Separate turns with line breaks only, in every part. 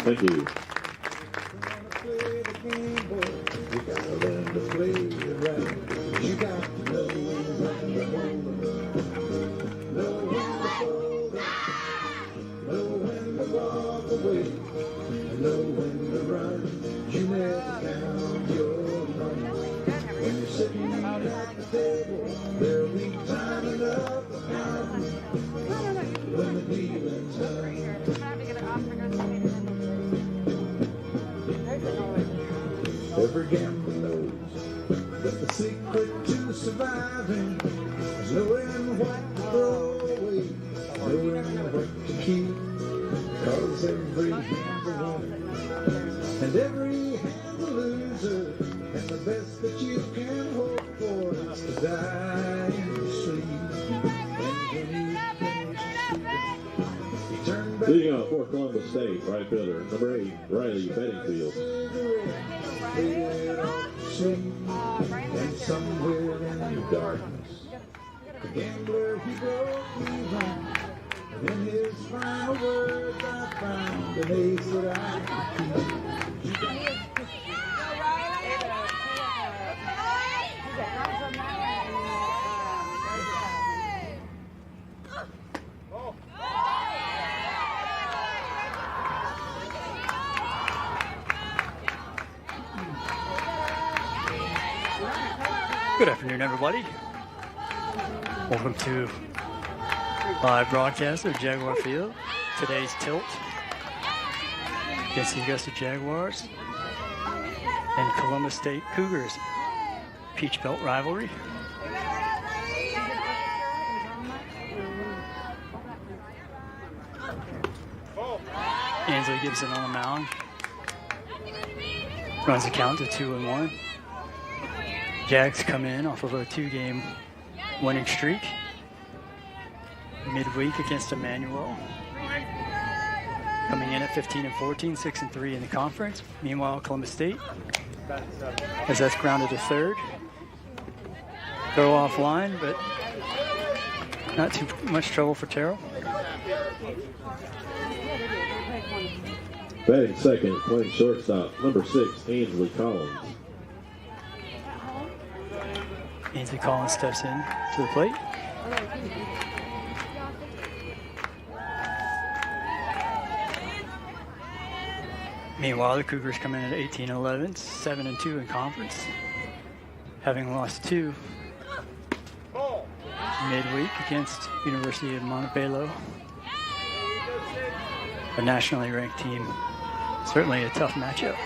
Thank you.
Every gambler knows that the secret to surviving is knowing what to throw away, knowing what to keep, cause every hand's a winner, and every hand's a loser, and the best that you can hope for is to die in your sleep. And when you finish sleeping, you turn back.
Leading off for Columbus State, right fielder, number 8, Riley Bedingfield.
And somewhere in the darkness, the gambler he broke even. And in his final words, I found an ace that I could keep.
Good afternoon, everybody. Welcome to live broadcast of Jaguar Field. Today's tilt against the Augusta Jaguars and Columbus State Cougars Peach Belt rivalry. Ansley Gibson on the mound. Runs the count to 2-1. Jags come in off of a 2-game winning streak midweek against Emmanuel. Coming in at 15-14, 6-3 in the conference. Meanwhile, Columbus State has that's grounded to third. Throw offline, but not too much trouble for Terrell.
Batting second, playing shortstop, number 6, Ainsley Collins.
Ainsley Collins steps in to the plate. Meanwhile, the Cougars come in at 18-11, 7-2 in conference, having lost 2 midweek against University of Montebello, a nationally ranked team. Certainly a tough matchup.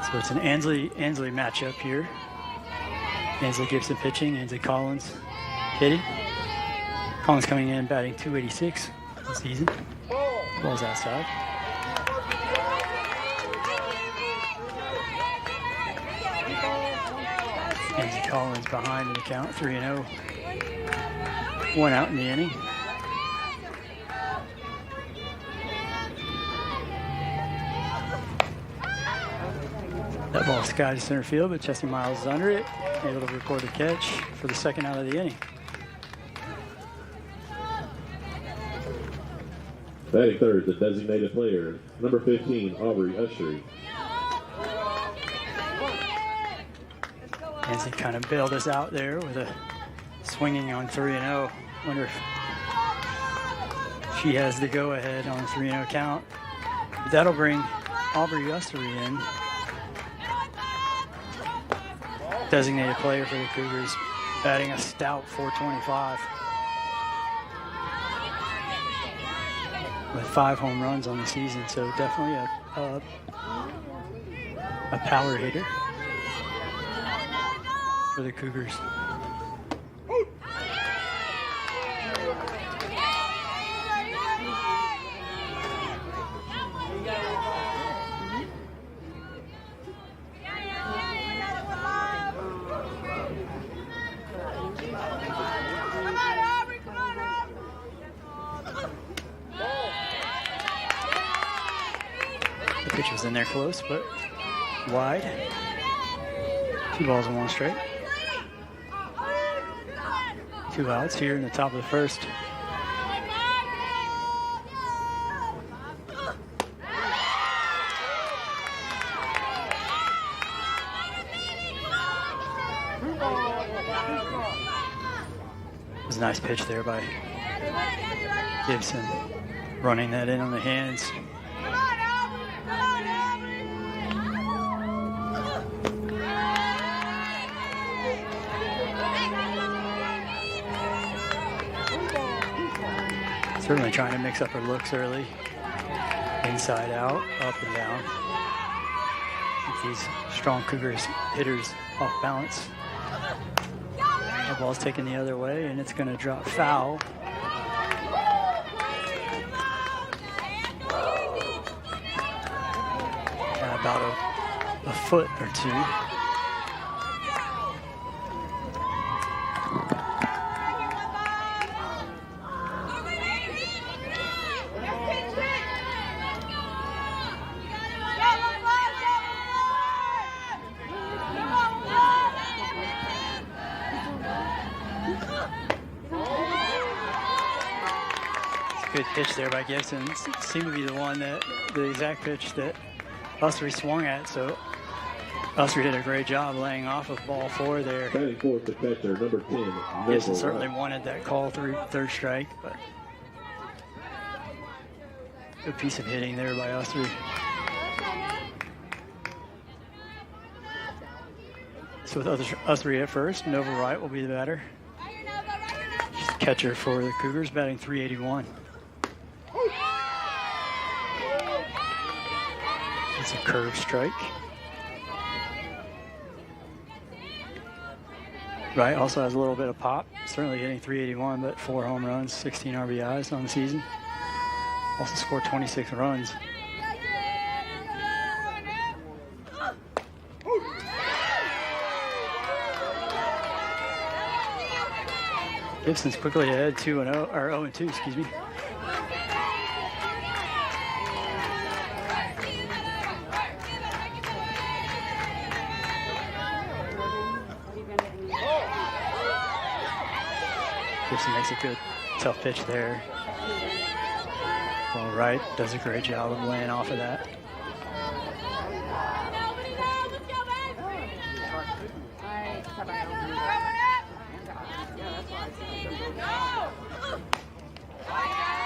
So it's an Ansley matchup here. Ansley Gibson pitching, Ansley Collins hitting. Collins coming in batting .286 this season. Ball's outside. Ansley Collins behind in the count, 3-0. 1 out in the inning. That ball skied to center field, but Jesse Miles is under it, able to record the catch for the second out of the inning.
Batting third, the designated player, number 15, Aubrey Ushery.
Ansley kind of bailed us out there with a swinging on 3-0. Wonder if she has the go-ahead on a 3-0 count. But that'll bring Aubrey Ussery in. Designated player for the Cougars, batting a stout 425. With 5 home runs on the season, so definitely a power hitter for the Cougars. The pitch was in there close, but wide. 2 balls and 1 strike. 2 outs here in the top of the first. It was a nice pitch there by Gibson, running that in on the hands. Certainly trying to mix up her looks early. Inside out, up and down. Keep these strong Cougars hitters off balance. The ball's taken the other way, and it's going to drop foul. About a foot or 2. Good pitch there by Gibson. Seemed to be the exact pitch that Ussery swung at, so Ussery did a great job laying off of ball 4 there.
Batting fourth, the catcher, number 10.
Gibson certainly wanted that call third strike, but good piece of hitting there by Ussery. So with Ussery at first, Nova Wright will be the batter. She's the catcher for the Cougars, batting 381. It's a curve strike. Wright also has a little bit of pop. Certainly hitting 381, but 4 home runs, 16 RBIs on the season. Also scored 26 runs. Gibson's quickly ahead 2-0 or 0-2, excuse me. Gibson makes a good tough pitch there. Well, Wright does a great job of laying off of that.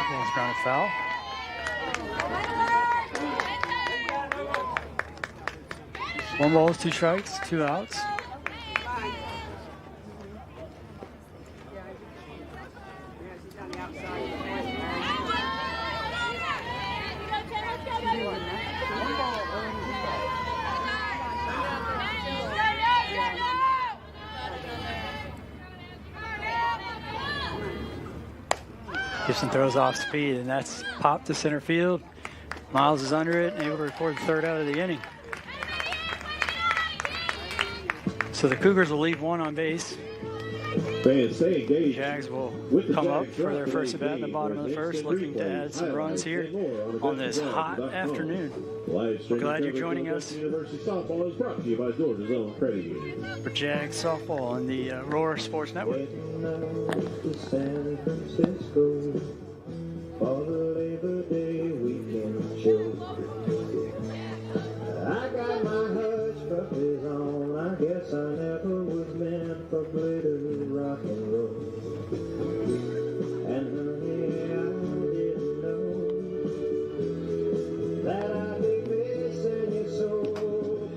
Ball's grounded foul. One ball, 2 strikes, 2 outs. Gibson throws off speed, and that's popped to center field. Miles is under it and able to record the 3rd out of the inning. So the Cougars will leave 1 on base.
Fans stay engaged.
Jags will
With the
come up
Jags
for their
draft
first at bat in the
game,
bottom of the first, looking to add some runs here on this hot afternoon. We're glad you're joining us
University softball is brought to you by Georgia's own credit union.
for Jags softball on the Roar Sports Network.
San Francisco for the Labor Day weekend show. I got my hush puppies on. I guess I never was meant for glitter rock and roll. And honey, I didn't know that I'd be missing you so.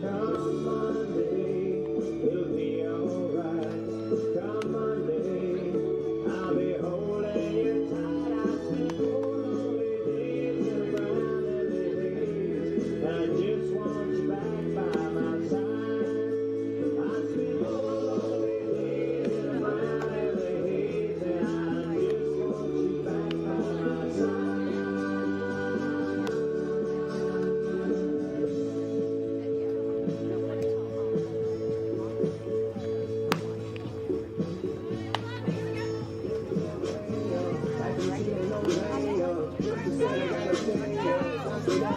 Come Monday, it'll be alright. Come Monday, I'll be holding you tight. I spent 4 lonely days in a brown days. I just want you back by my side. I spent 4 lonely days in a brown days. And I just want you back by my side.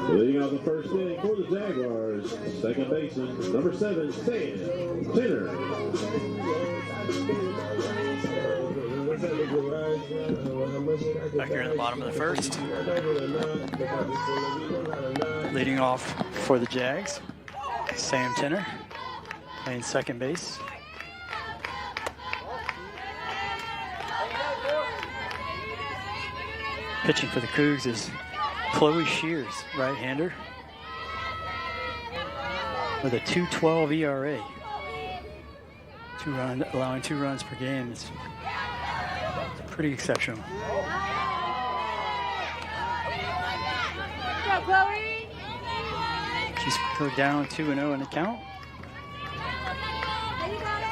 Leading off the first inning for the Jaguars, second baseman, number 7, Sam Tenner.
Back here in the bottom of the first. Leading off for the Jags, Sam Tenner, playing second base. Pitching for the Cougs is Chloe Shears, right-hander, with a 2.12 ERA. Allowing 2 runs per game is pretty exceptional.
Go, Chloe!
She's go down 2-0 in the count.
You got it!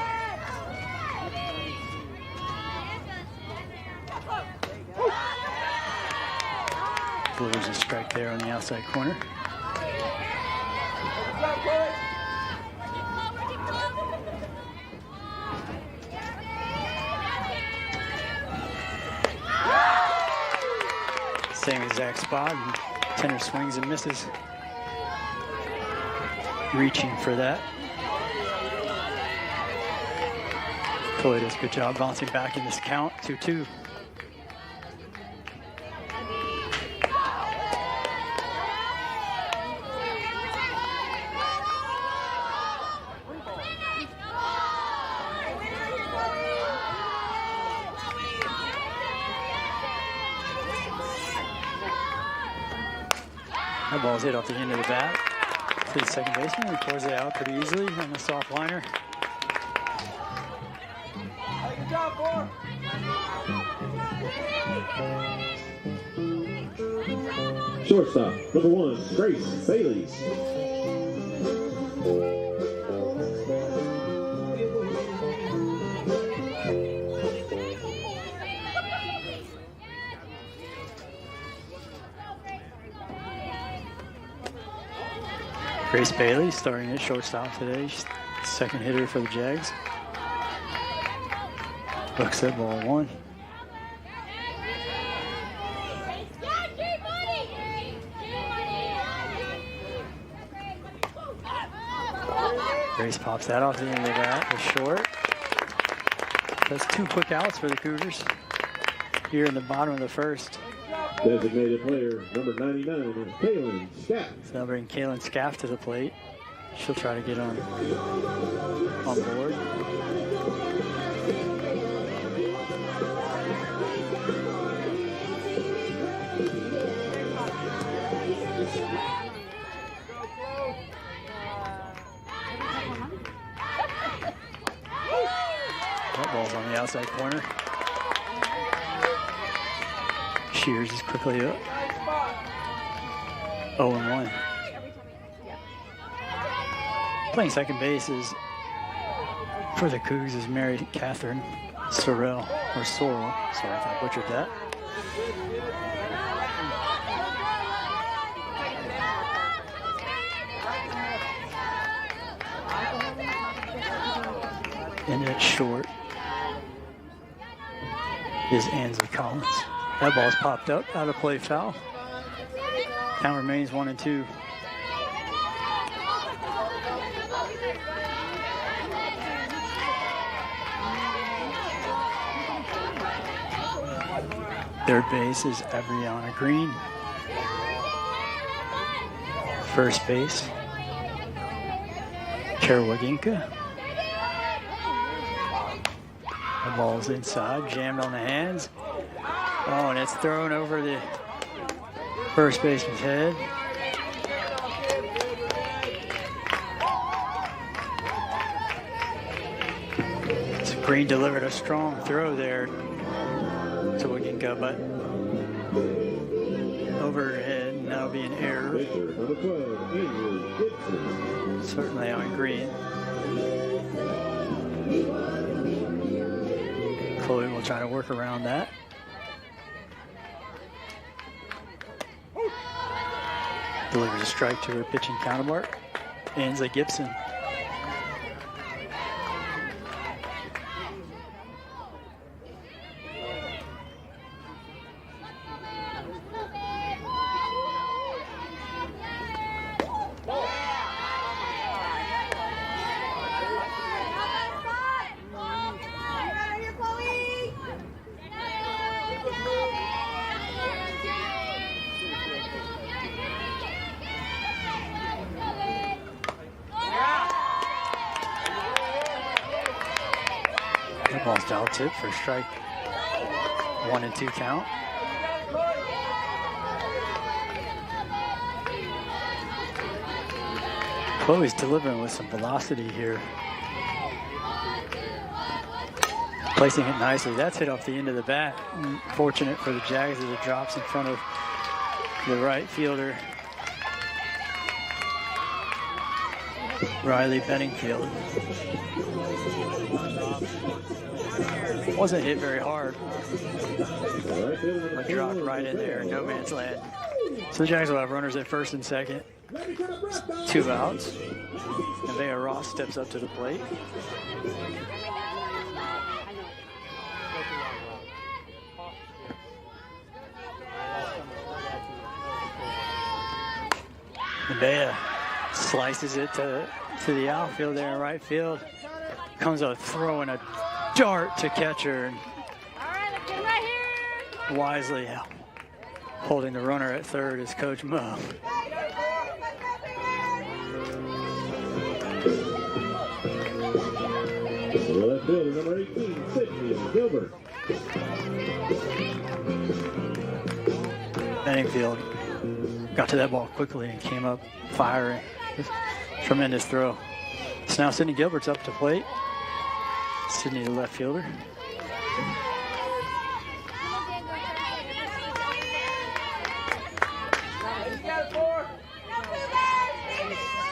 Delivers a strike there on the outside corner. Same exact spot, and Tenner swings and misses. Reaching for that. Chloe does a good job bouncing back in this count, 2-2. That ball's hit off the end of the bat to the second baseman. He pours it out pretty easily on the soft liner.
Good job, boy.
Shortstop, number 1, Grace Bailey.
Grace Bailey starting at shortstop today. She's the second hitter for the Jags. Looks at ball 1. Grace pops that off the end of the bat, the short. That's 2 quick outs for the Cougars here in the bottom of the first.
Designated player, number 99, Kaylin Scaff.
So they'll bring Kaylin Scaff to the plate. She'll try to get on board. That ball's on the outside corner. Shears is quickly up. 0-1. Playing second base is for the Cougs is Mary Catherine Sorrell, or Sorrell. Sorry if I butchered that. And it's short. is Ansley Collins. That ball's popped up, out of play foul. Count remains 1-2. Third base is Abriana Green. First base, Karawaginka. The ball's inside, jammed on the hands. Oh, and it's thrown over the first baseman's head. So Green delivered a strong throw there to Waginka, but overhead, and that'll be an error. Certainly on Green. Chloe will try to work around that. Delivers a strike to her pitching counterpart, Ansley Gibson. Ball's foul tip for strike 1 and 2 count. Chloe's delivering with some velocity here. Placing it nicely. That's hit off the end of the bat. Fortunate for the Jags as it drops in front of the right fielder, Riley Benningfield. Wasn't hit very hard, but dropped right in there, no man's land. So the Jags will have runners at first and second. 2 outs. Nevaeh Ross steps up to the plate. Nevaeh slices it to the outfield there in right field. Comes a throw and a dart to catcher, and wisely holding the runner at third is Coach Mo.
Left fielder number 18, Sydney Gilbert.
Benningfield got to that ball quickly and came up firing. Tremendous throw. So now Sydney Gilbert's up to plate. Sydney, the left fielder.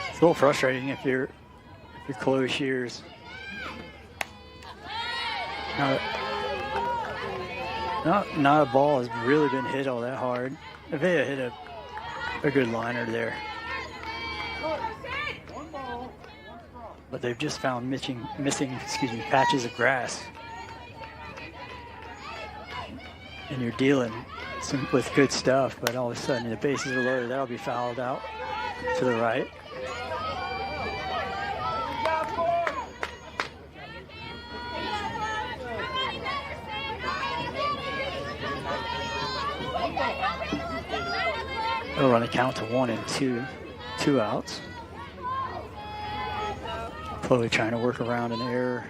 It's a little frustrating if you're Chloe Shears. Not a ball has really been hit all that hard. Nevaeh hit a good liner there. But they've just found missing patches of grass. And you're dealing with good stuff, but all of a sudden the bases are loaded. That'll be fouled out to the right. They'll run a count to 1 and 2. 2 outs. Chloe trying to work around an error.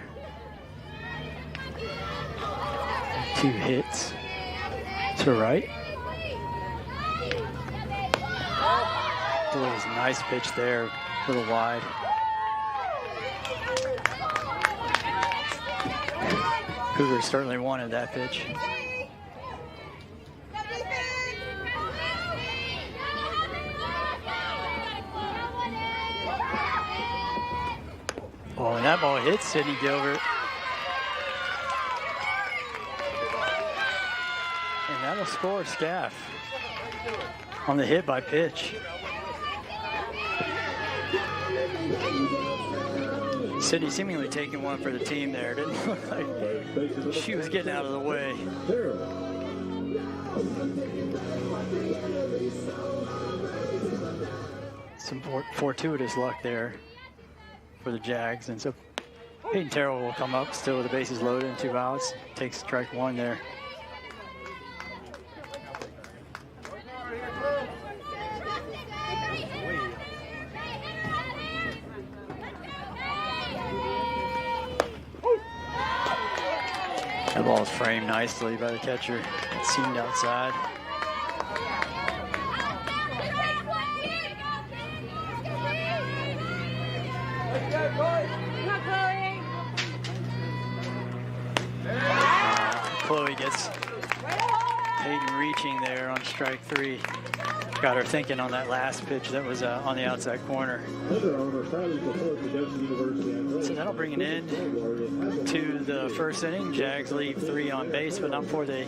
2 hits to right. Delivers a nice pitch there, a little wide. Cougars certainly wanted that pitch. Oh, and that ball hits Sydney Gilbert. And that'll score Scaff on the hit by pitch. Sydney seemingly taking one for the team there. Didn't look like
baseman number
She was getting out of the way.
Carroll.
Some fortuitous luck there for the Jags. And so Peyton Terrell will come up still with the bases loaded and 2 outs. Takes strike 1 there. That ball is framed nicely by the catcher. It seemed outside. Chloe gets Peyton reaching there on strike 3. Got her thinking on that last pitch that was on the outside corner. So that'll bring an end to the first inning. Jags leave 3 on base, but not before they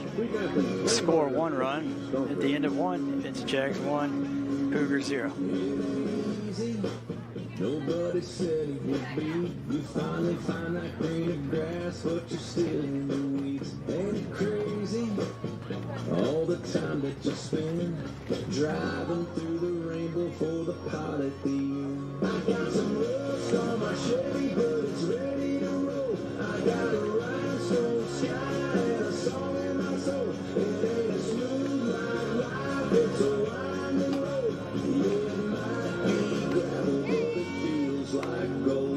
score 1 run. At the end of 1, it's Jags 1, Cougars 0.
Nobody said it would be. You finally find that green grass, but you're still in the weeds. Ain't it crazy? All the time that you spend driving through the rainbow for the pot at the end. I got some rust on my Chevy, but it's ready to roll. I got a rhinestone sky and a song in my soul. It ain't a smooth like life, it's a winding road. Yeah, it might be gravel, but it feels like gold.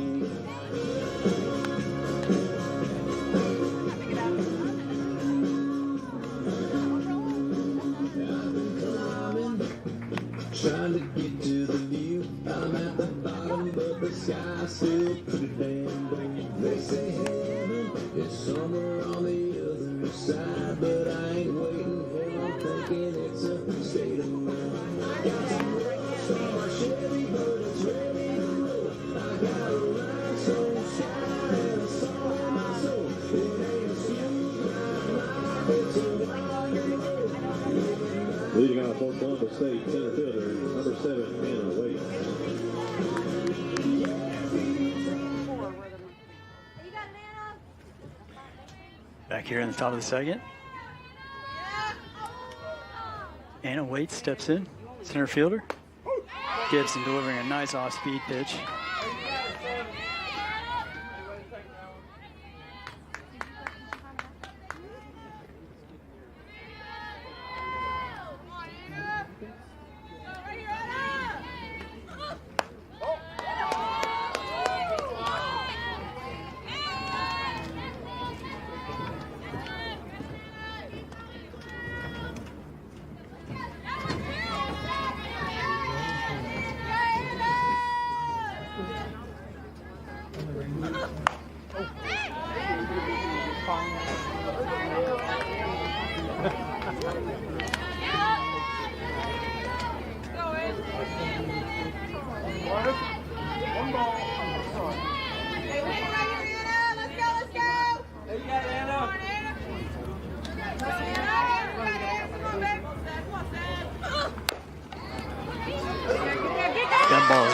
Trying to get to the view, I'm at the bottom, but the sky's still pretty damn blue. They say heaven is somewhere on the other side, but I ain't waiting here, I'm thinking it's a state of mind. I got some rust on my Chevy, but it's ready to roll. I got a rhinestone sky and a song in my soul. It ain't a smooth life, it's a winding road.
Leading out for Columbus State, center fielder, number 7, Anna Waite.
Back here in the top of the second. Anna Waite steps in, center fielder. Gibson delivering a nice off-speed pitch.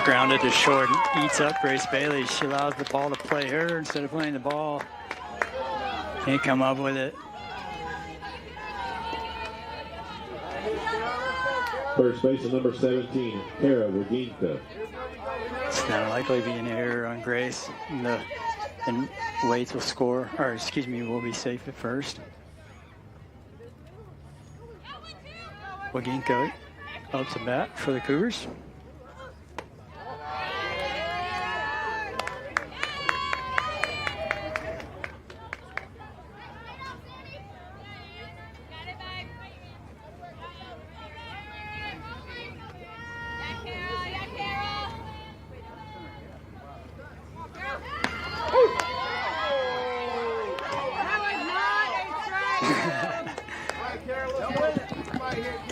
Grounded to short and eats up Grace Bailey. She allows the ball to play her instead of playing the ball. Can't come up with it.
First baseman number 17, Kara Waginka.
It's not likely to be an error on Grace. And Waits will score, or excuse me, will be safe at first. Waginka up to bat for the Cougars.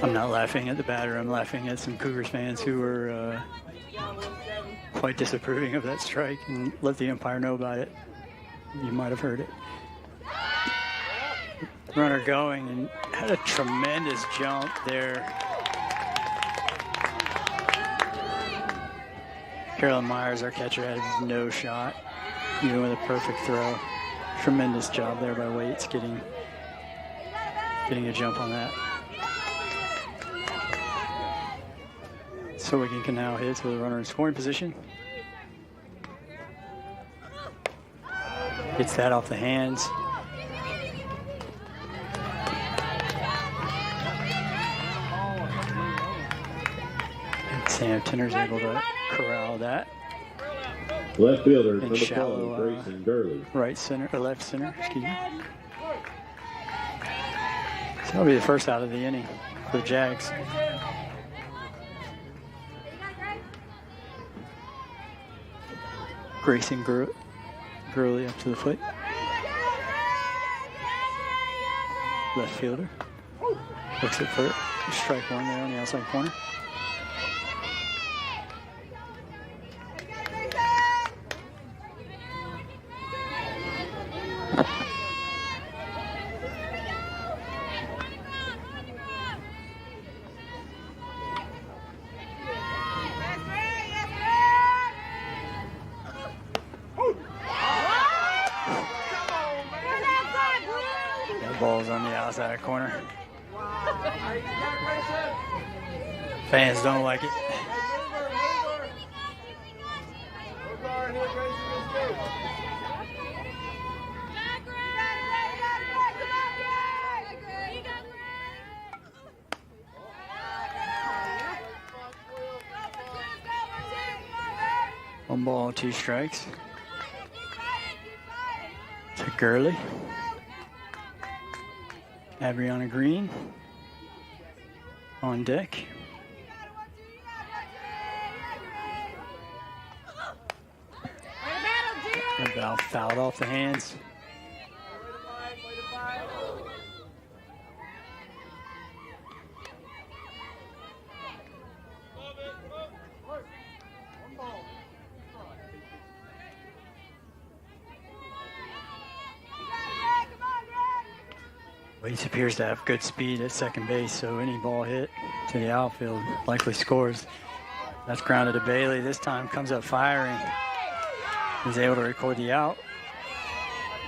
I'm not laughing at the batter. I'm laughing at some Cougars fans who were quite disapproving of that strike and let the umpire know about it. You might have heard it. Runner going and had a tremendous jump there. Carolyn Myers, our catcher, had no shot, even with a perfect throw. Tremendous job there by Waits getting a jump on that. So Wigan can now hit with a runner in scoring position. Gets that off the hands. And Sam Tinner's able to corral that.
Left fielder,
And
number
shallow,
12, Grayson Gurley.
Right center, or left center, excuse me. So that'll be the first out of the inning for the Jags. Grayson Gurley up to the plate. Left fielder. Looks it for strike one there on the outside corner. Ball's on the outside corner. Fans don't like it. One ball, two strikes. To Gurley. Adriana Green on deck. About fouled off the hands. Waits appears to have good speed at second base, so any ball hit to the outfield likely scores. That's grounded to Bailey. This time comes up firing. He's able to record the out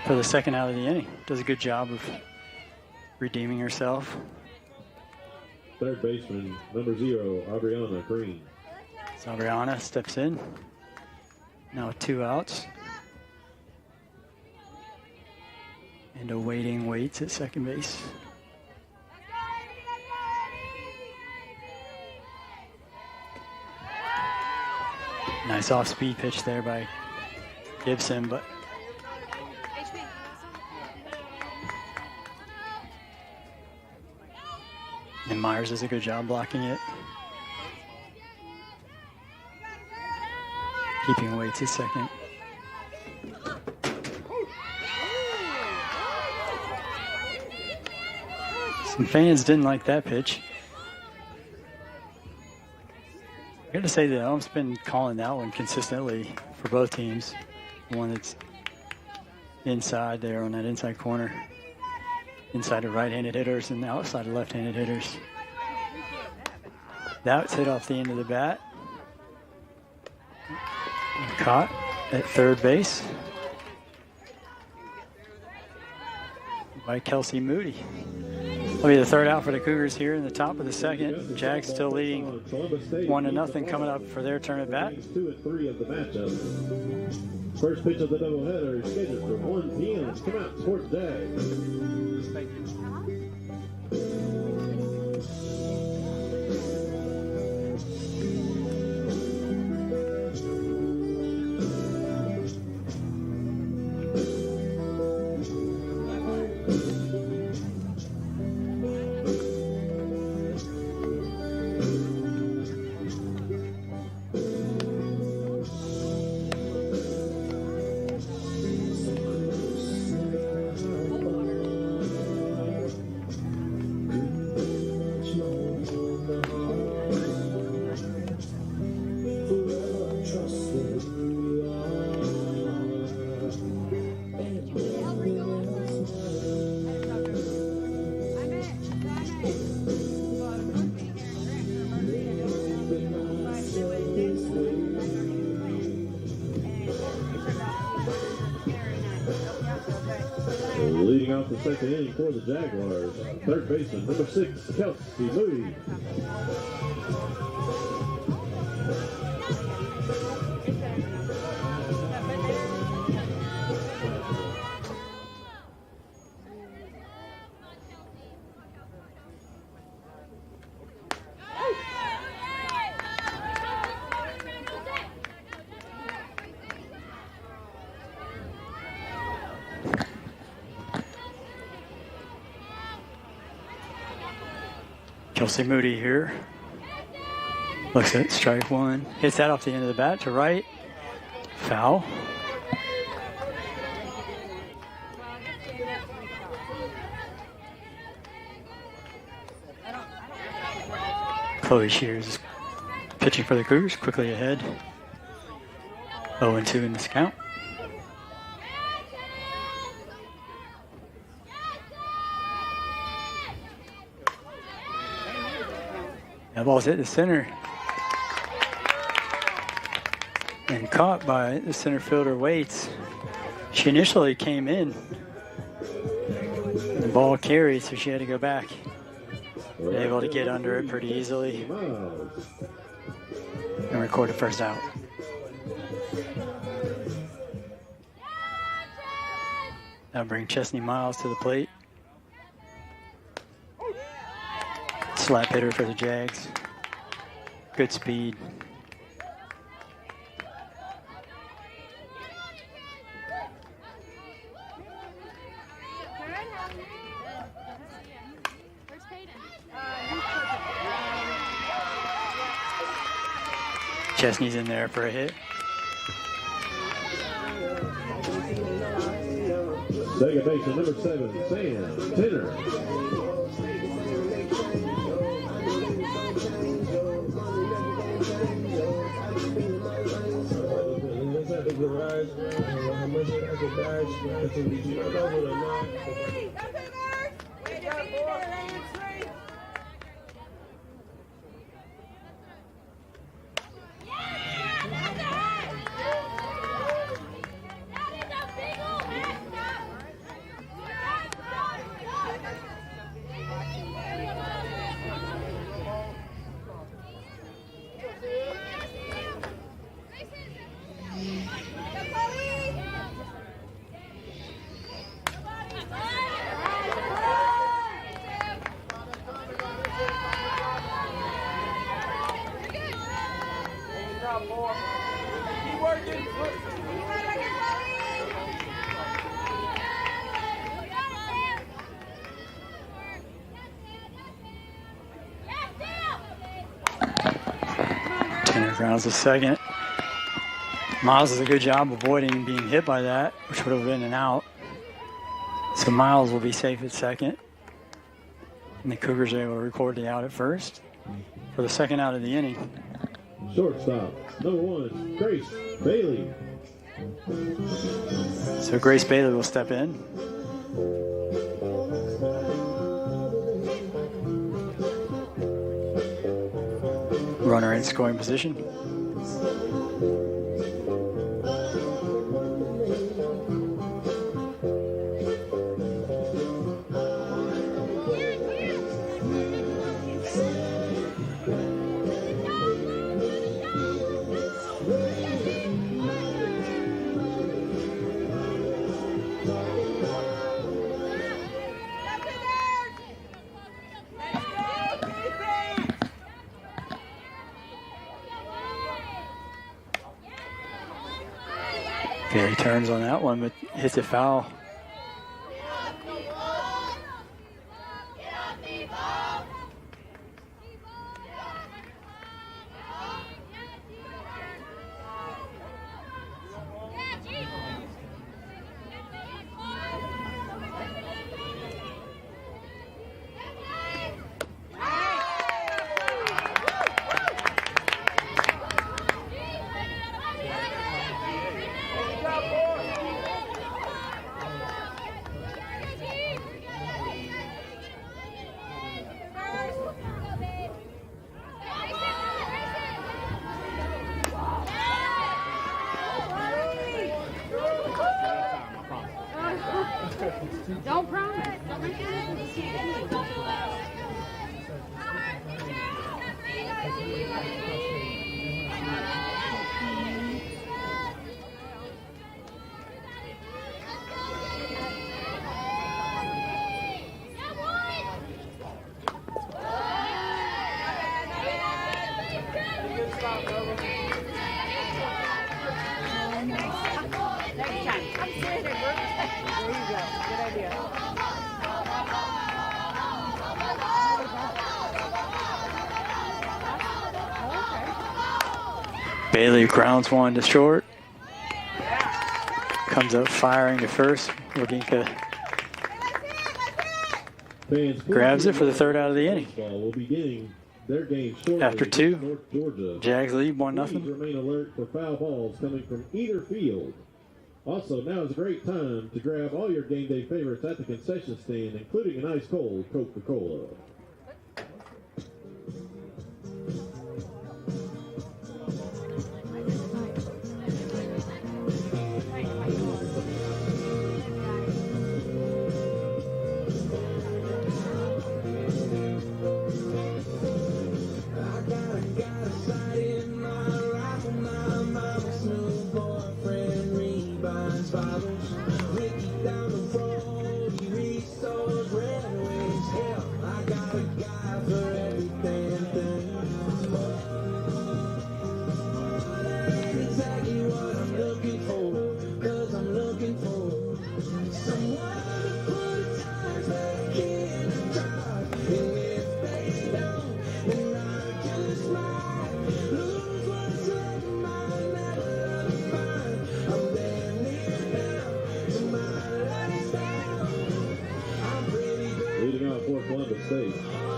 for the second out of the inning. Does a good job of redeeming herself.
Third baseman, number 0, Adriana Green.
So Adriana steps in. Now 2 outs. And awaiting Waits at second base. Nice off-speed pitch there by Gibson, but and Myers does a good job blocking it. Keeping Waits at second. Some fans didn't like that pitch. I got to say the ump's been calling that one consistently for both teams. The one that's inside there on that inside corner. Inside of right-handed hitters and outside of left-handed hitters. That's hit off the end of the bat. Caught at third base by Kelsey Moody. That'll be the third out for the Cougars here in the top of the second. Jags still leading 1-0 coming up for their turn at bat.
2 and 3 of the matchup. First pitch of the doubleheader is scheduled for 1 p.m. Come out, Sports Jags. Leading off the second inning for the Jaguars, third baseman, number 6, Kelsey Moody.
Kelsey Moody here. Looks at strike one. Hits that off the end of the bat to right. Foul. Chloe Shears pitching for the Cougars, quickly ahead. 0-2 in this count. That ball's hit the center and caught by the center fielder Waits. She initially came in. The ball carried, so she had to go back. Able to get under it pretty easily and record the first out. Now bring Chesney Miles to the plate. Slap hitter for the Jags. Good speed. Chesney's in there for a hit.
Second baseman, number 7, Sam Tenner.
Grounds the second. Miles does a good job avoiding being hit by that, which would have been an out. So Miles will be safe at second. And the Cougars are able to record the out at first for the second out of the inning.
Shortstop, number 1, Grace Bailey.
So Grace Bailey will step in. Runner in scoring position. Okay, he turns on that one, but hits it foul. Bailey grounds one to short. Comes up firing to first. Waginka grabs it for the third out of the inning.
Will be getting their game shortly.
After two,
North Georgia.
Jags lead 1-0.
Please remain alert for foul balls coming from either field. Also, now is a great time to grab all your game day favorites at the concession stand, including an ice cold Coca-Cola.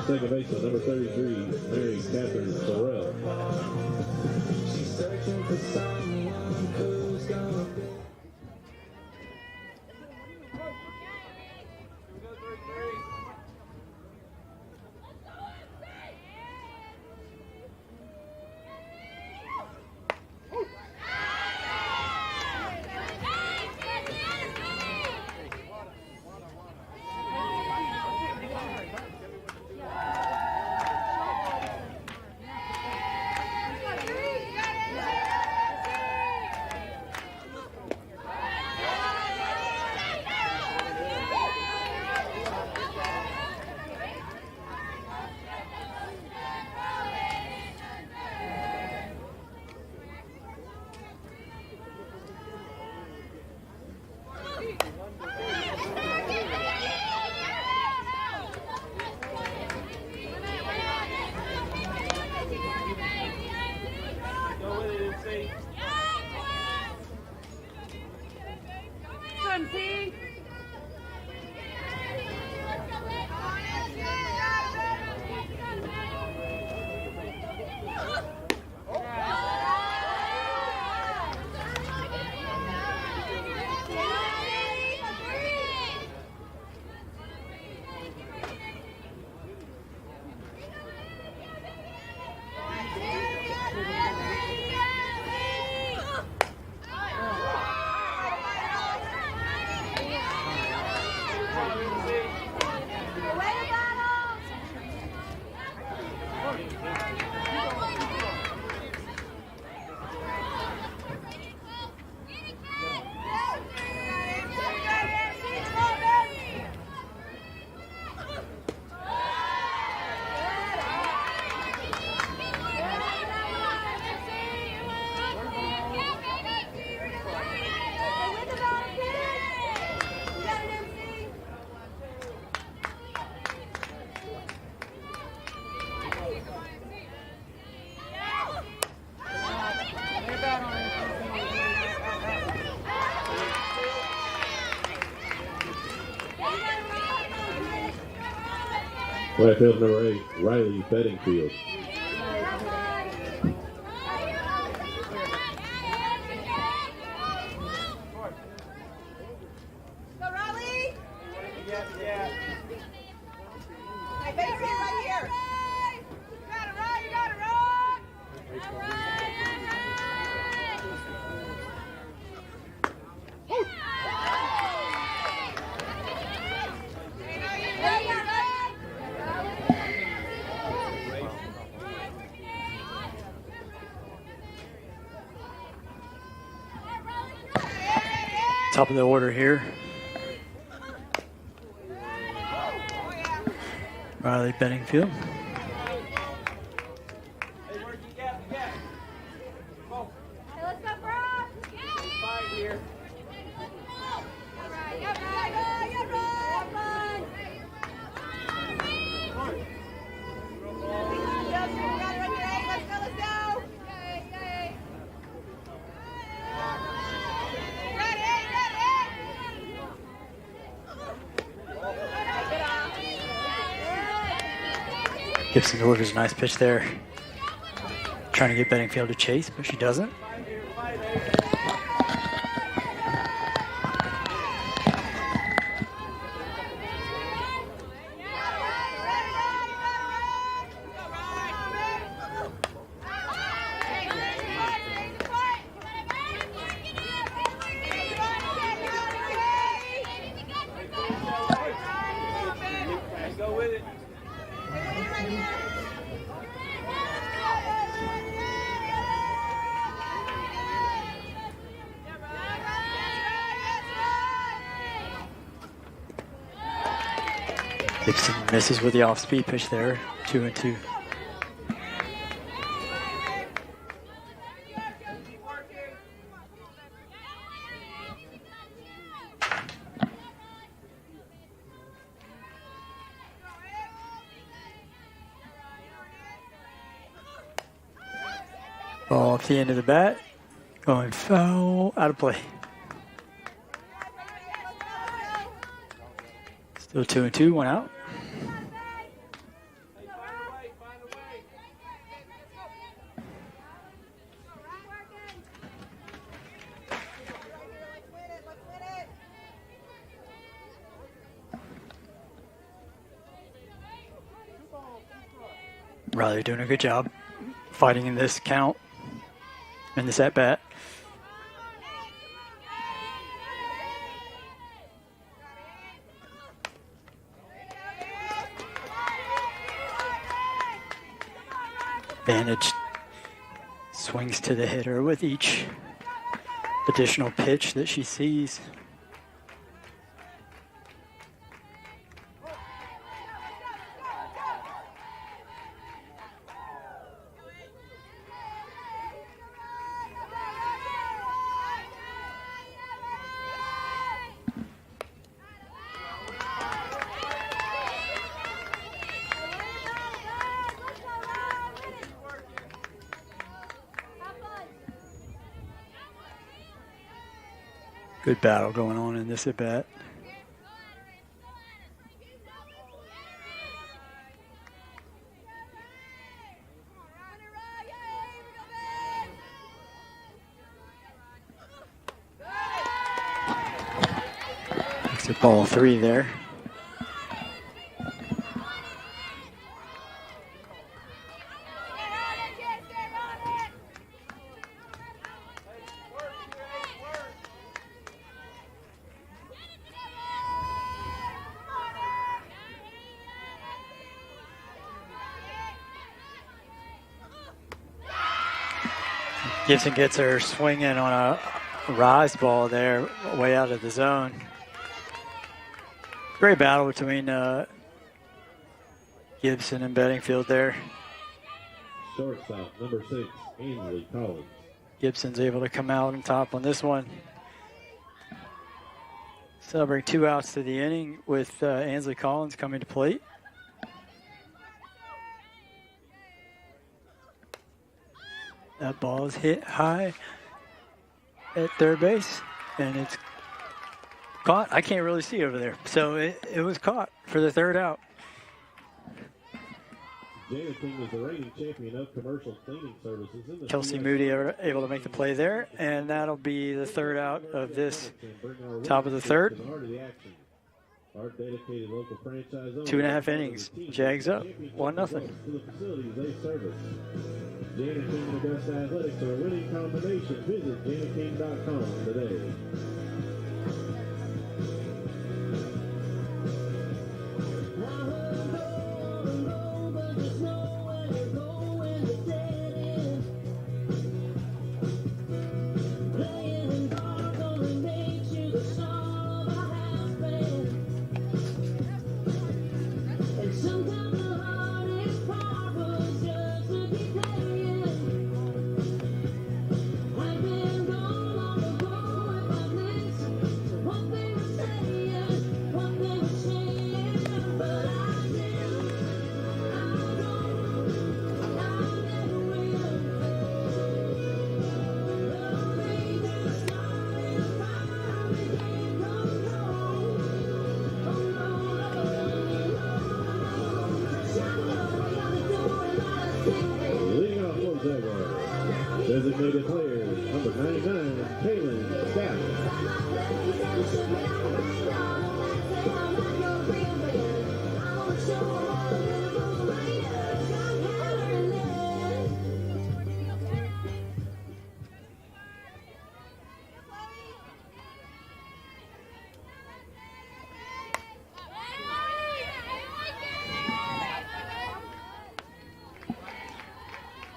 Second baseman, number 33, Mary Catherine Sorrell. She's searching for someone who's gonna be. Right field number 8, Riley Bedingfield.
Top of the order here. Riley Bedingfield. Gibson delivers a nice pitch there. Trying to get Bedingfield to chase, but she doesn't. Gibson misses with the off-speed pitch there, 2-2. Ball off the end of the bat, going foul, out of play. Still 2-2, one out. Riley doing a good job fighting in this count, in this at-bat. Bandage swings to the hitter with each additional pitch that she sees. Good battle going on in this at-bat. It's a ball 3 there. Gibson gets her swinging on a rise ball there, way out of the zone. Great battle between Gibson and Bedingfield there.
Shortstop, number 6, Ainsley Collins.
Gibson's able to come out on top on this one. So that'll bring 2 outs to the inning with Ainsley Collins coming to plate. That ball is hit high at third base, and it's caught. I can't really see over there. So it was caught for the 3rd out.
Jana King is the reigning champion of commercial cleaning services. In the
Kelsey Moody able to make the play there, and that'll be the 3rd out of this top of the 3rd.
Our dedicated local franchise
2.5 innings. Jags up, 1-0.
To the facilities they service. Jana King and Augusta Athletics are a winning combination. Visit janaking.com today. Designated player, number 99, Kaylin Scaff.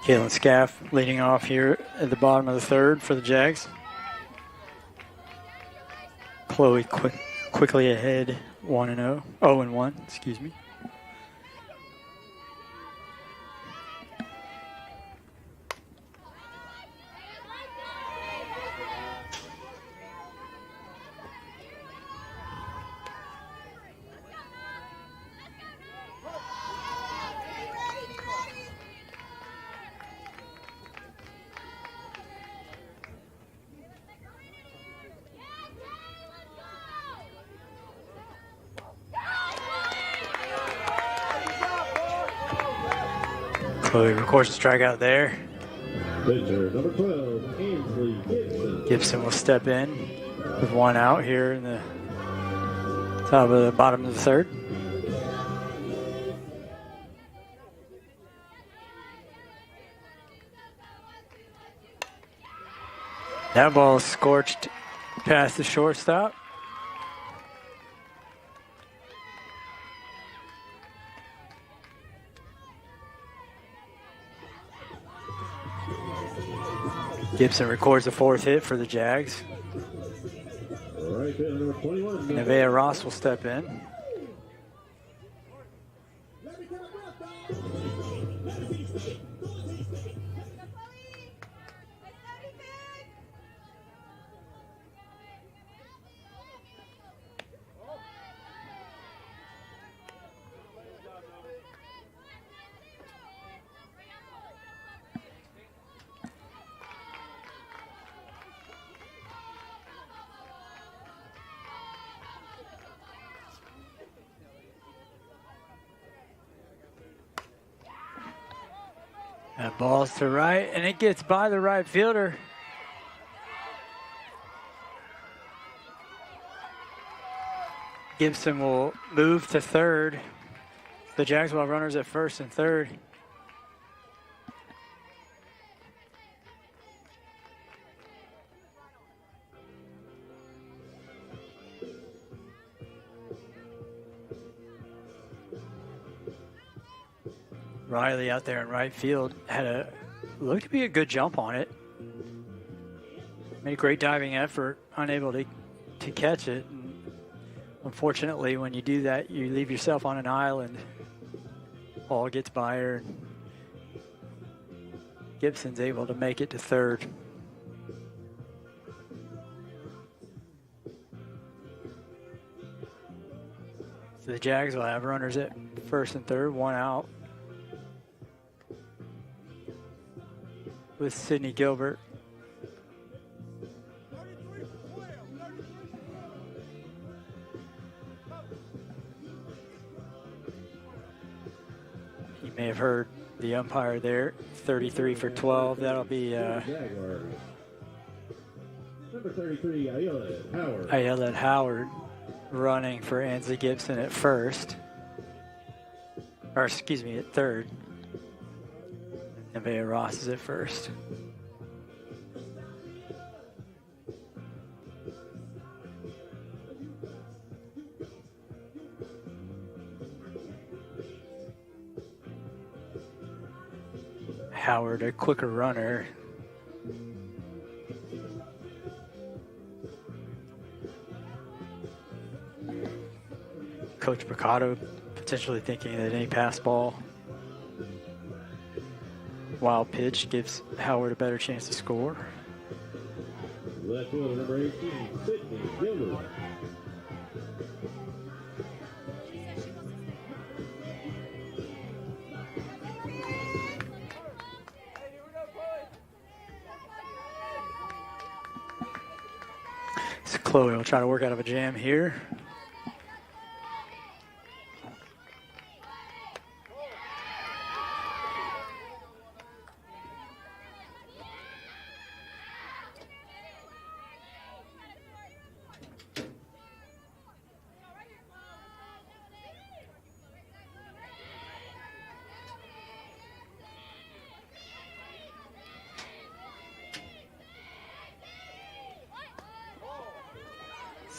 Kaylin Scaff leading off here at the bottom of the third for the Jags. Chloe quickly ahead 1-0, 0-1, excuse me. Chloe records the strikeout there.
Pitcher number 12, Ainsley Gibson.
Gibson will step in with one out here in the top of the bottom of the third. That ball is scorched past the shortstop. Gibson records the fourth hit for the Jags.
Right fielder number 21.
Nevaeh Ross will step in. That ball's to right, and it gets by the right fielder. Gibson will move to third. The Jags will have runners at first and third. Riley out there in right field looked to be a good jump on it. Made a great diving effort, unable to catch it. And unfortunately, when you do that, you leave yourself on an island. Ball gets by her. Gibson's able to make it to third. So the Jags will have runners at first and third, one out, with Sydney Gilbert. You may have heard the umpire there, 33 for 12. That'll be
Number 33, Howard.
Ayala Howard running for Ainsley Gibson at first. Or excuse me, at third. Nevaeh Ross is at first. Howard, a quicker runner. Coach Mercado potentially thinking that any pass ball, wild pitch, gives Howard a better chance to score.
Left fielder number 18, Sydney Gilbert.
So Chloe will try to work out of a jam here.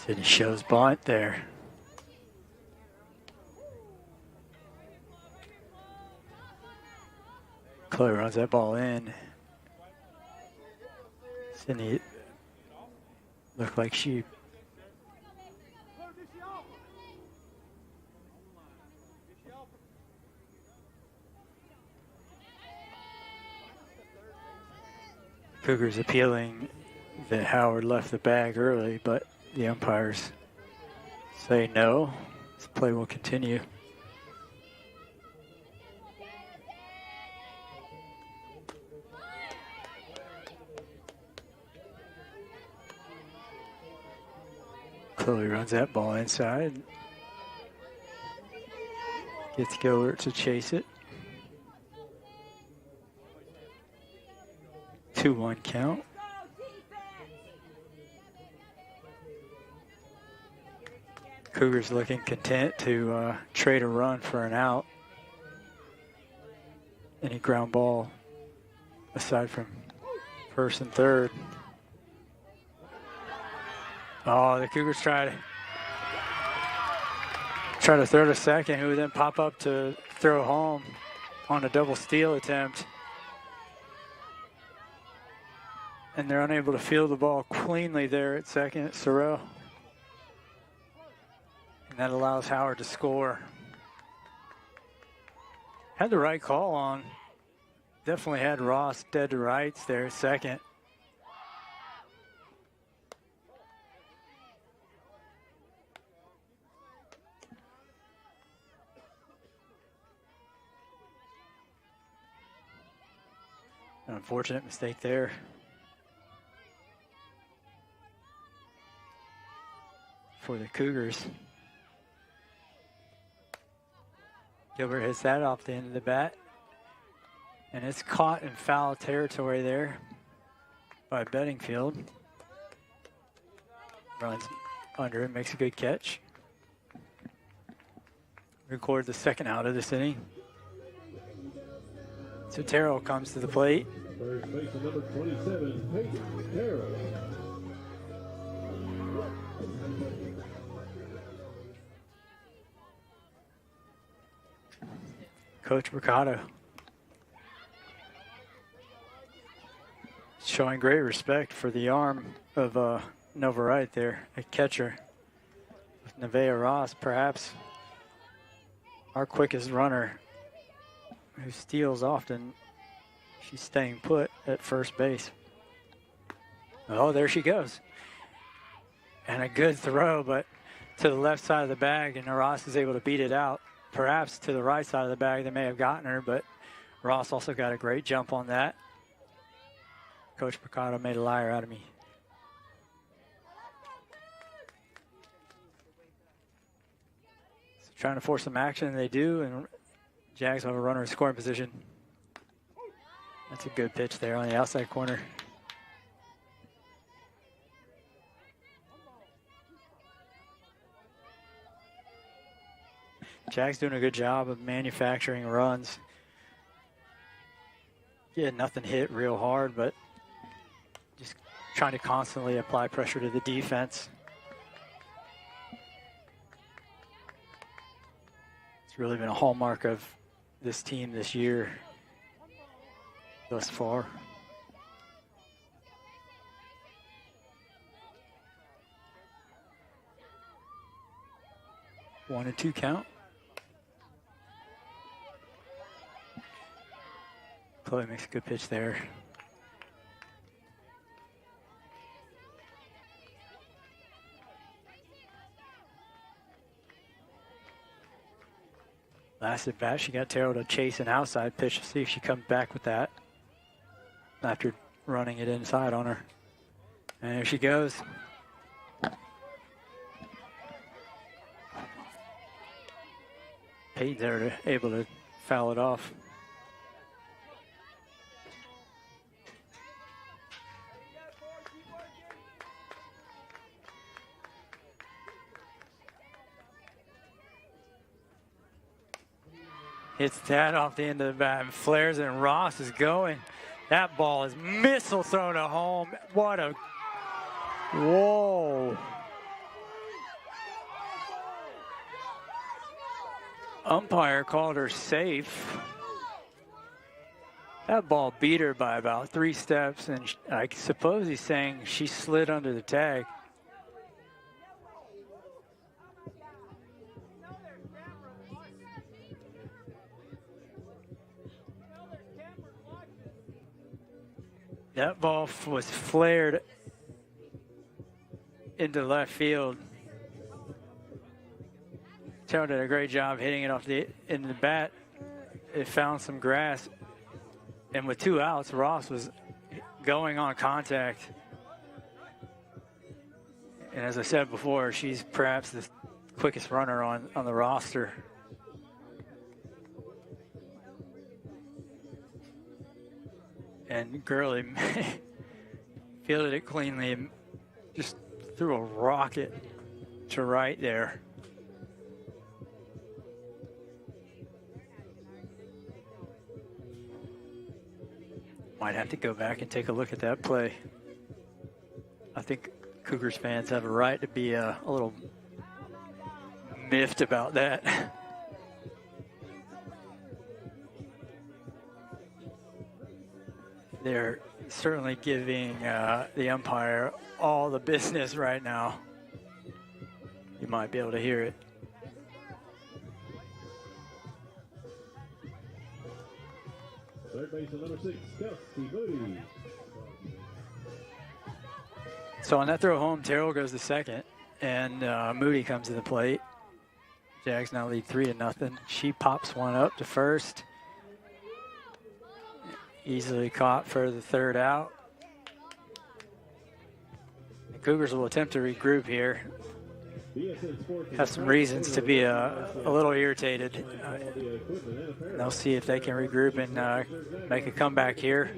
Sydney shows bunt there. Chloe runs that ball in. Sydney looked like she Cougars appealing that Howard left the bag early, but the umpires say no. This play will continue. Chloe runs that ball inside. Gets Gilbert to chase it. 2-1 count. Cougars looking content to trade a run for an out. Any ground ball aside from first and third. Oh, the Cougars try to throw to second, who would then pop up to throw home on a double steal attempt. And they're unable to field the ball cleanly there at second, Sorrell. And that allows Howard to score. Had the right call on. Definitely had Ross dead to rights there at second. An unfortunate mistake there. For the Cougars. Gilbert hits that off the end of the bat. And it's caught in foul territory there by Bedingfield. Runs under it, makes a good catch. Record the second out of this inning. So Terrell comes to the plate.
First baseman number 27, Peyton Terrell.
Coach Mercado showing great respect for the arm of Nova Wright there, a catcher. With Nevaeh Ross, perhaps our quickest runner, who steals often. She's staying put at first base. Oh, there she goes. And a good throw, but to the left side of the bag, and Ross is able to beat it out. Perhaps to the right side of the bag, they may have gotten her, but Ross also got a great jump on that. Coach Mercado made a liar out of me. So trying to force some action, and they do, and Jags have a runner in scoring position. That's a good pitch there on the outside corner. Jags doing a good job of manufacturing runs. Yeah, nothing hit real hard, but just trying to constantly apply pressure to the defense. It's really been a hallmark of this team this year thus far. One and two count. Chloe makes a good pitch there. Last at bat, she got Terrell to chase an outside pitch to see if she comes back with that after running it inside on her. And there she goes. Peyton there able to foul it off. Hits that off the end of the bat and flares it, and Ross is going. That ball is missile thrown to home. What a, whoa. umpire called her safe. That ball beat her by about 3 steps, and I suppose he's saying she slid under the tag. That ball was flared into left field. Taylor did a great job hitting it off in the bat. It found some grass. And with 2 outs, Ross was going on contact. And as I said before, she's perhaps the quickest runner on the roster. And Gurley fielded it cleanly and just threw a rocket to right there. Might have to go back and take a look at that play. I think Cougars fans have a right to be a little miffed about that. They're certainly giving the umpire all the business right now. You might be able to hear it.
Third baseman number 6, Kelsey Moody.
So on that throw home, Terrell goes to second, and Moody comes to the plate. Jags now lead 3-0. She pops one up to first. Easily caught for the 3rd out. The Cougars will attempt to regroup here. Have some reasons to be a little irritated. They'll see if they can regroup and make a comeback here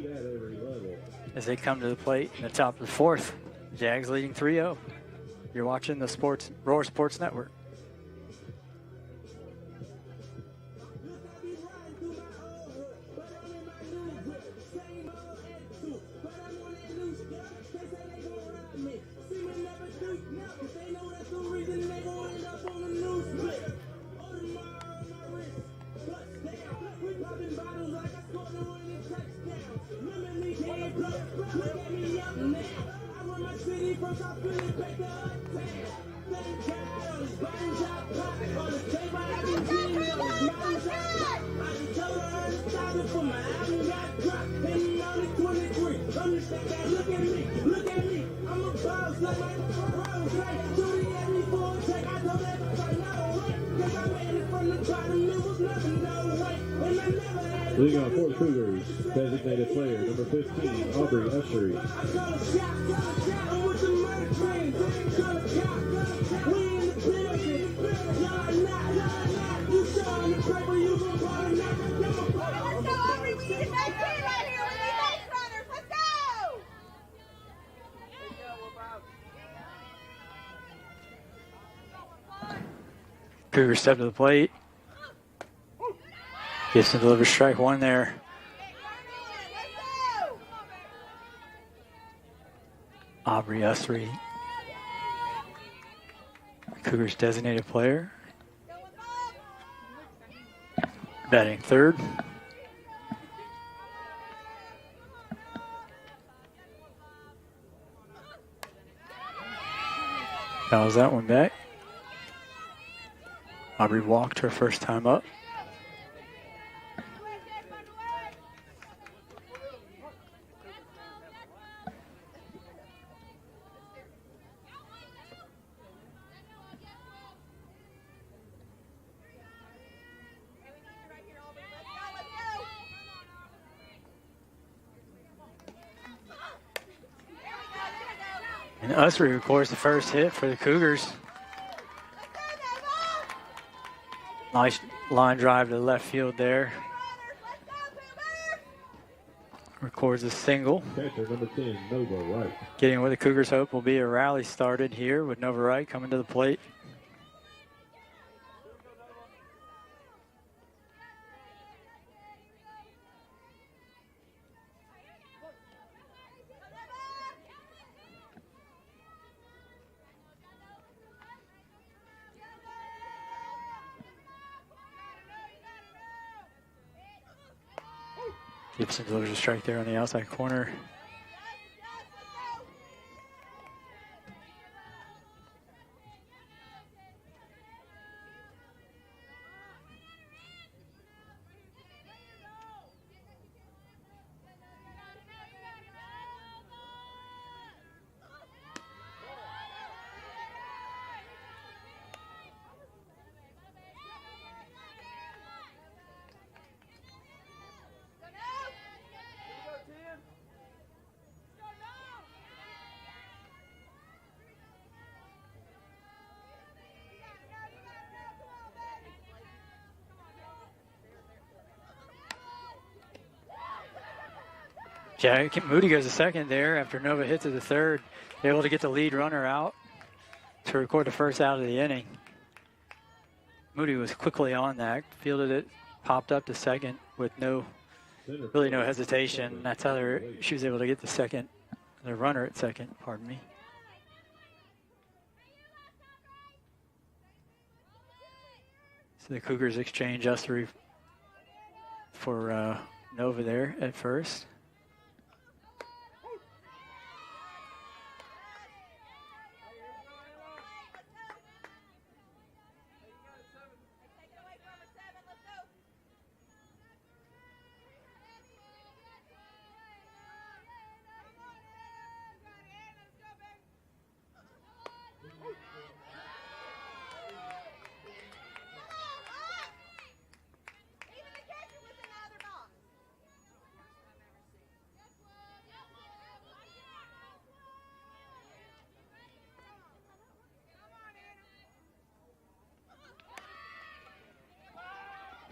as they come to the plate in the top of the 4th. Jags leading 3-0. You're watching the Roar Sports Network.
Leading off for the Cougars, designated player number 15, Aubrey Ushery.
Cougars step to the plate. Gets and delivers strike 1 there. Aubrey Ussery, Cougars designated player. Batting 3rd. Fouls that one back. Aubrey walked her first time up. And Ussery records the first hit for the Cougars. Nice line drive to the left field there. Records a single.
Catcher number 10, Nova Wright.
Getting what the Cougars hope will be a rally started here with Nova Wright coming to the plate. Gibson delivers a strike there on the outside corner. Moody goes to second there after Nova hits to the third. Able to get the lead runner out to record the first out of the inning. Moody was quickly on that, fielded it, popped up to second with really no hesitation. That's how she was able to get the runner at second, pardon me. So the Cougars exchange us for Nova there at first.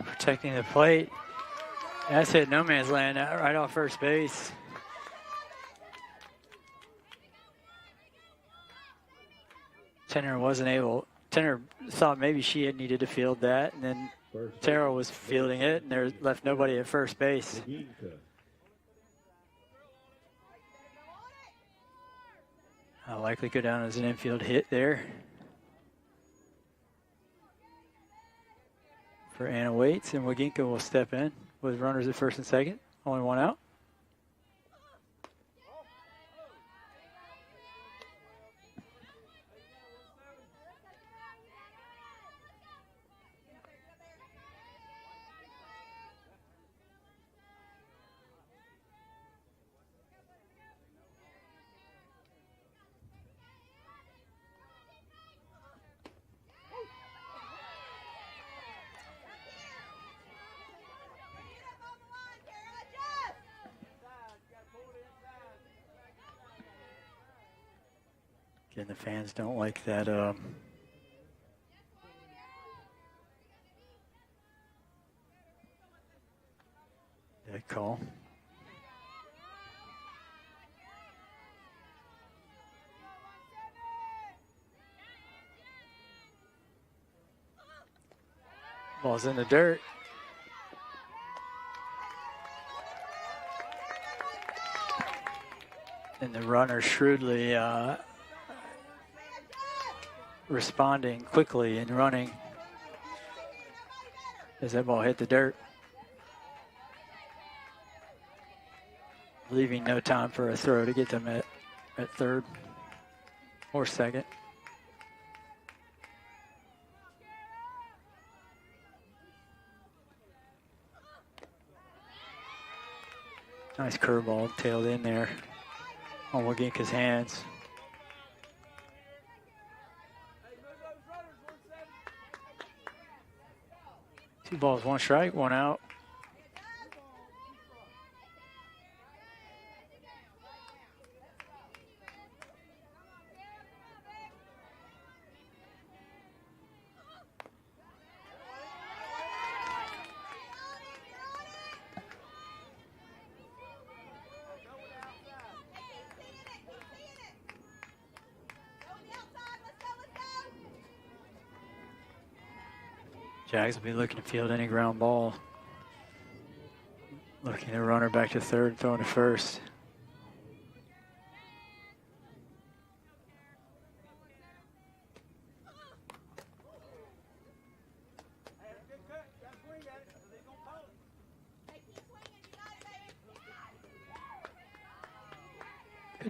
Protecting the plate. That's hit no man's land right off first base. Tenor thought maybe she had needed to field that, and then Terrell was fielding it, and there left nobody at first base. I'll likely go down as an infield hit there for Anna Waits, and Waginka will step in with runners at first and second. Only one out. Again, the fans don't like that that call. Ball's in the dirt. And the runner shrewdly responding quickly and running as that ball hit the dirt, leaving no time for a throw to get them at third or second. Nice curveball tailed in there on Waginka's hands. Two balls, one strike, one out. Jags will be looking to field any ground ball. Looking to runner back to third, throwing to first.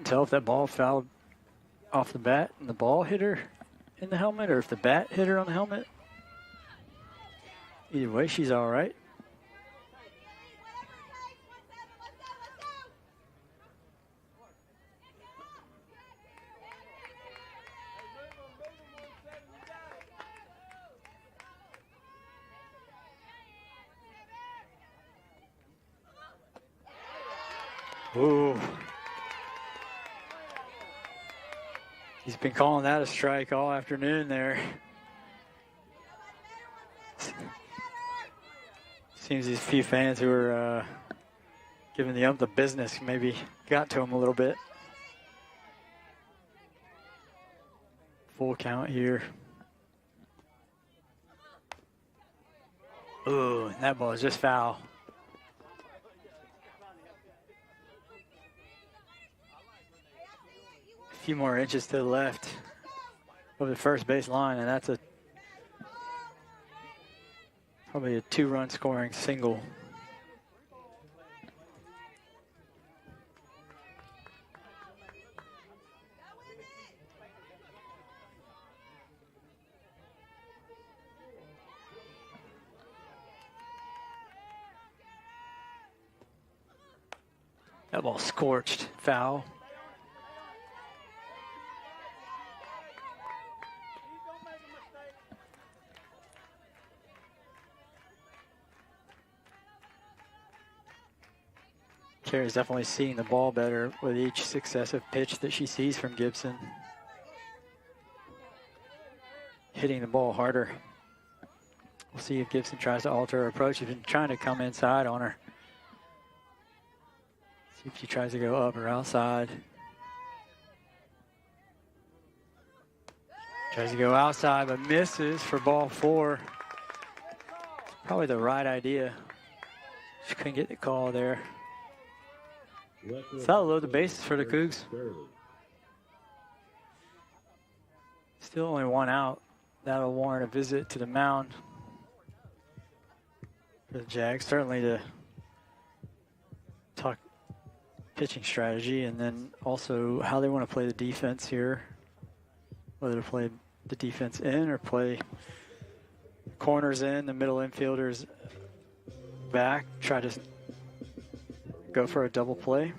couldn't tell if that ball fouled off the bat and the ball hit her in the helmet or if the bat hit her on the helmet. Either way, she's all right. Ooh. He's been calling that a strike all afternoon there. Seems these few fans who are giving the ump the business maybe got to him a little bit. Full count here. Ooh, and that ball is just foul. A few more inches to the left of the first base line, and that's probably a 2-run scoring single. That ball scorched, foul. Kara's definitely seeing the ball better with each successive pitch that she sees from Gibson. Hitting the ball harder. We'll see if Gibson tries to alter her approach. She's been trying to come inside on her. See if she tries to go up or outside. Tries to go outside, but misses for ball 4. Probably the right idea. She couldn't get the call there. So that'll load the bases for the Cougs. Still only 1 out. That'll warrant a visit to the mound for the Jags. Certainly to talk pitching strategy and then also how they want to play the defense here. Whether to play the defense in or play corners in, the middle infielders back, try to go for a double play.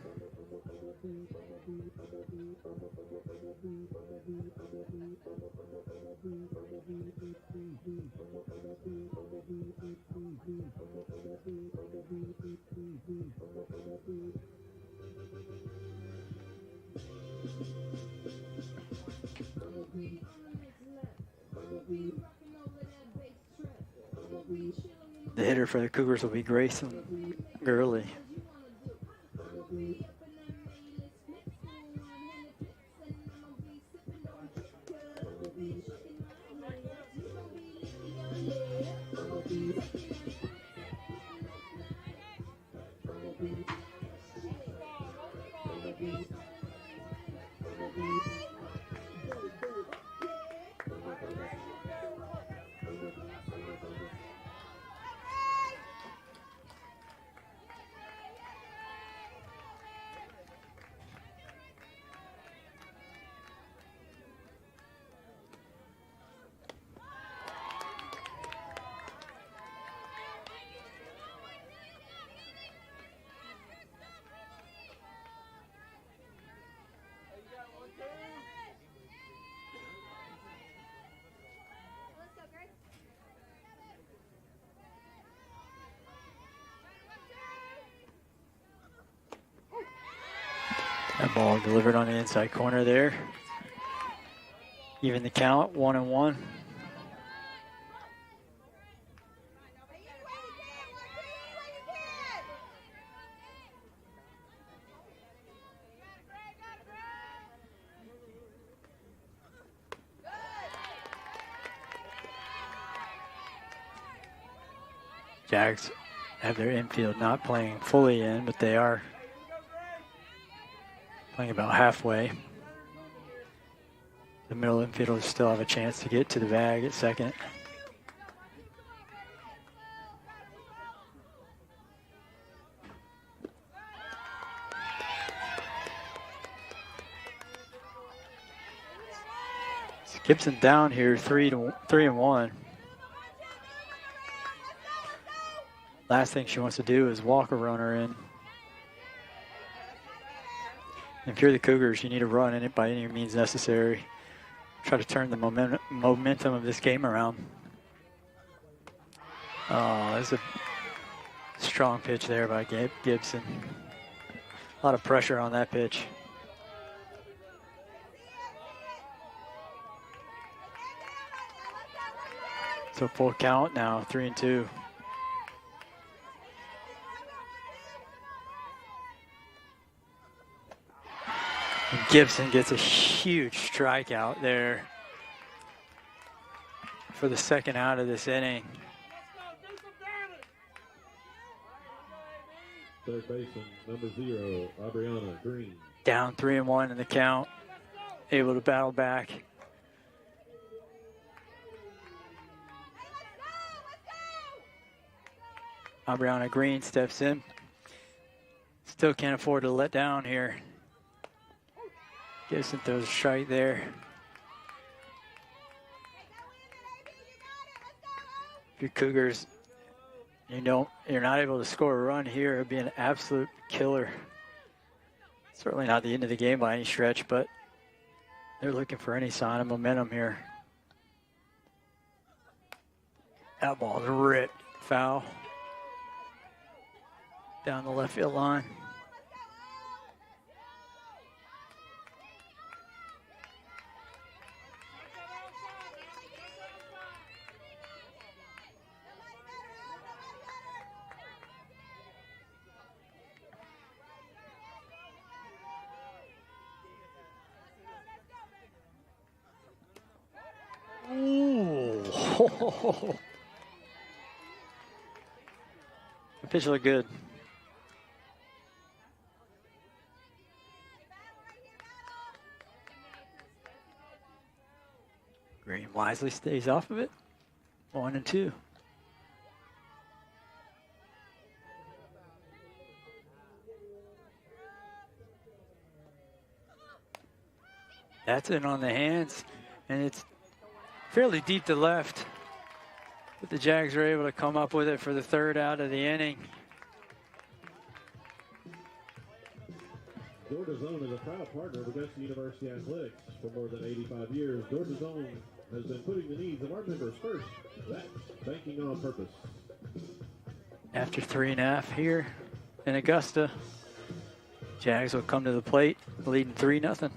The hitter for the Cougars will be Grayson Gurley. That ball delivered on the inside corner there. Even the count, 1-1. Jags have their infield not playing fully in, but they are playing about halfway. The middle infielders still have a chance to get to the bag at second. Gibson down here 3-1. Last thing she wants to do is walk a runner in. If you're the Cougars, you need to run in it by any means necessary. Try to turn the momentum of this game around. Oh, there's a strong pitch there by Gibson. A lot of pressure on that pitch. So full count now, 3-2. And Gibson gets a huge strikeout there for the second out of this inning.
Third baseman, number 0, Aubriana Green.
Down 3-1 in the count. Able to battle back. Aubriana Green steps in. Still can't afford to let down here. Gibson throws a strike there. If you're Cougars, you're not able to score a run here, it'd be an absolute killer. Certainly not the end of the game by any stretch, but they're looking for any sign of momentum here. That ball's ripped foul down the left field line. Ooh. The pitch looked good. Green wisely stays off of it. 1-2. That's in on the hands, and it's fairly deep to left. But the Jags are able to come up with it for the third out of the inning.
Georgia Zone is a proud partner of Augusta University Athletics. For more than 85 years, Georgia Zone has been putting the needs of our members first. That's banking on purpose.
After 3.5 here in Augusta, Jags will come to the plate, leading 3-0.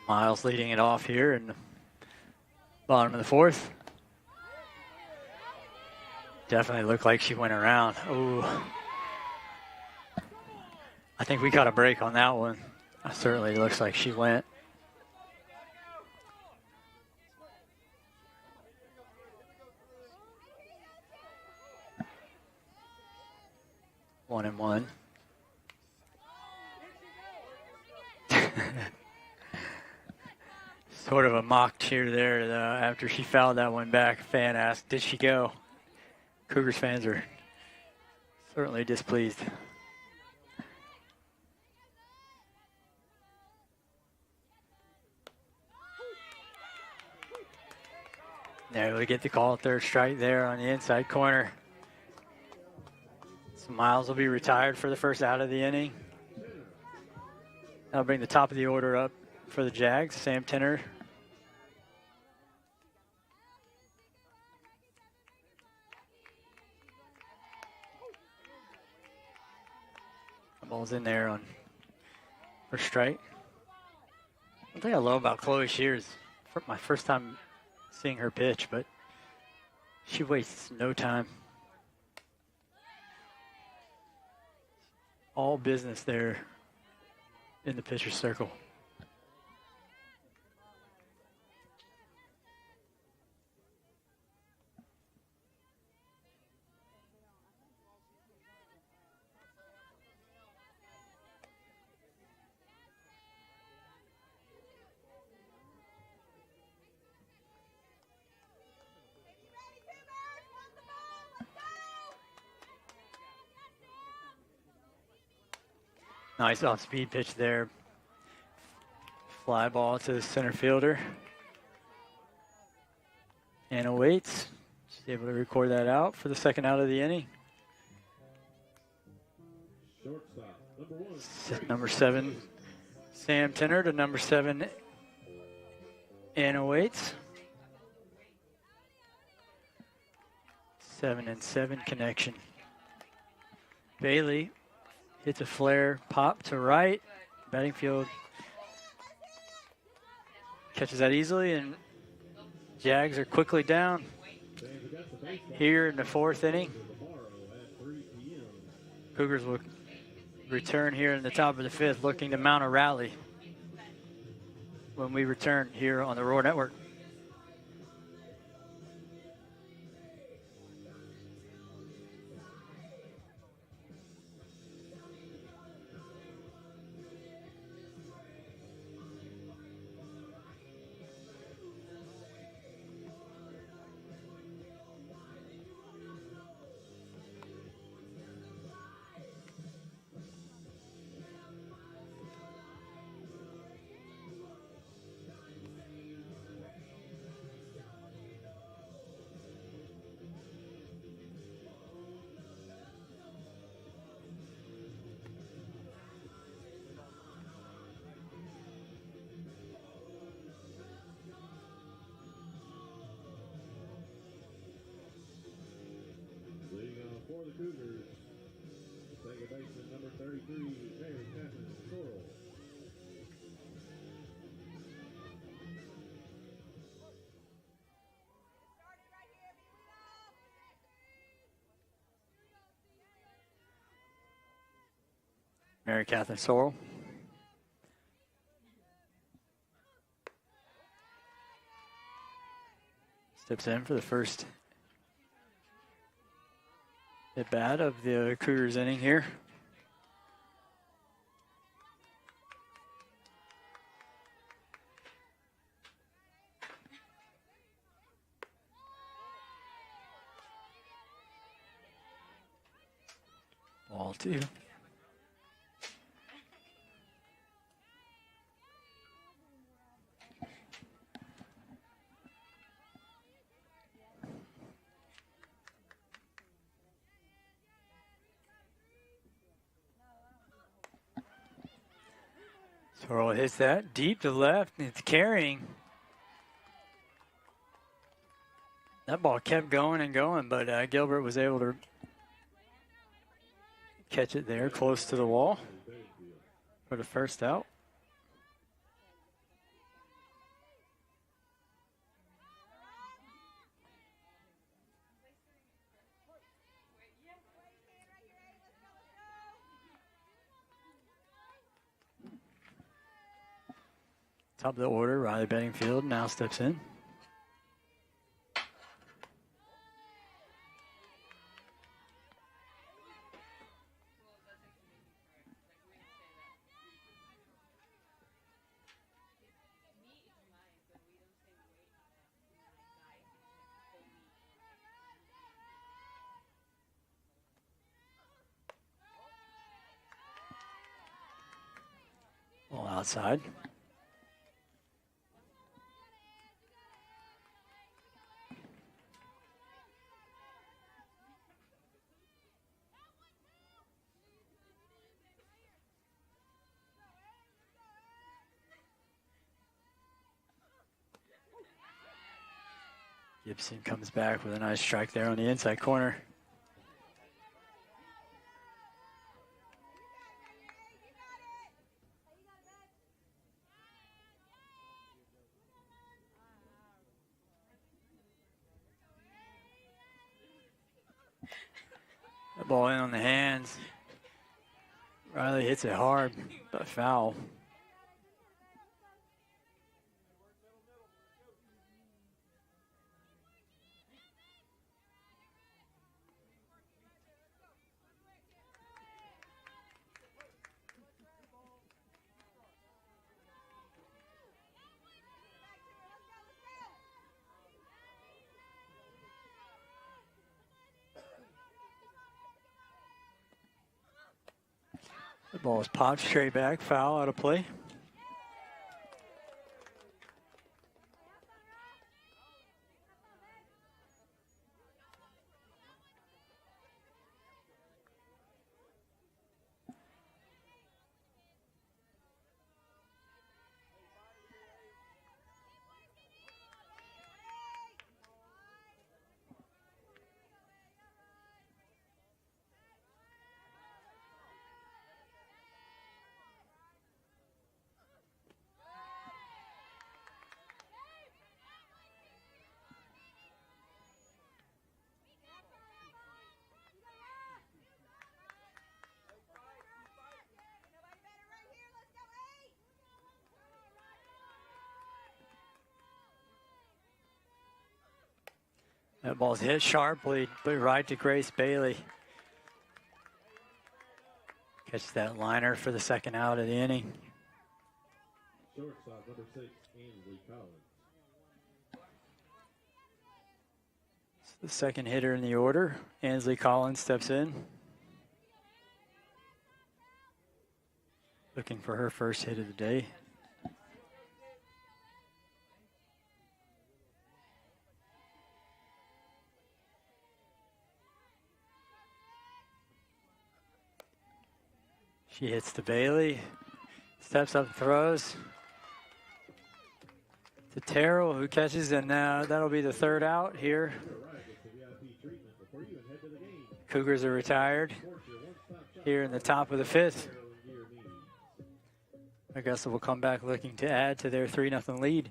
Miles leading it off here in the bottom of the fourth. Definitely looked like she went around. Ooh. I think we got a break on that one. It certainly looks like she went. Sort of a mock cheer there after she fouled that one back. A fan asked, did she go? Cougars fans are certainly displeased. There we get the call, third strike there on the inside corner. So Miles will be retired for the first out of the inning. That'll bring the top of the order up for the Jags. Sam Tenner. The ball's in there on first strike. One thing I love about Chloe Shears, for my first time seeing her pitch, but she wastes no time. All business there in the pitcher's circle. Nice off-speed pitch there. Fly ball to the center fielder. Anna waits. She's able to record that out for the second out of the inning. Number 7, Sam Tenner to number 7, Anna Waits. 7-7 connection. Bailey hits a flare pop to right. Batting field catches that easily, and Jags are quickly down here in the 4th inning. Cougars will return here in the top of the 5th, looking to mount a rally when we return here on the Roar Network.
For the Cougars, second baseman number 33, Mary Catherine Sorrell.
Mary Catherine Sorrell. Steps in for the first at bat of the Cougars inning here. Ball 2. Sorrell hits that deep to left, and it's carrying. That ball kept going and going, but Gilbert was able to catch it there close to the wall for the first out. Top of the order, Riley Bedingfield now steps in. outside. Gibson comes back with a nice strike there on the inside corner. The ball in on the hands. Riley hits it hard, but foul. The ball is popped straight back, foul out of play. That ball's hit sharply, but right to Grace Bailey. Catches that liner for the second out of the inning.
Shortstop number 6, Ansley Collins.
It's the second hitter in the order. Ansley Collins steps in. Looking for her first hit of the day. She hits to Bailey, steps up and throws to Terrell, who catches, and that'll be the third out here. Cougars are retired here in the top of the fifth. Augusta will come back looking to add to their 3-0 lead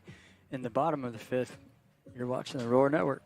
in the bottom of the fifth. You're watching the Roar Network.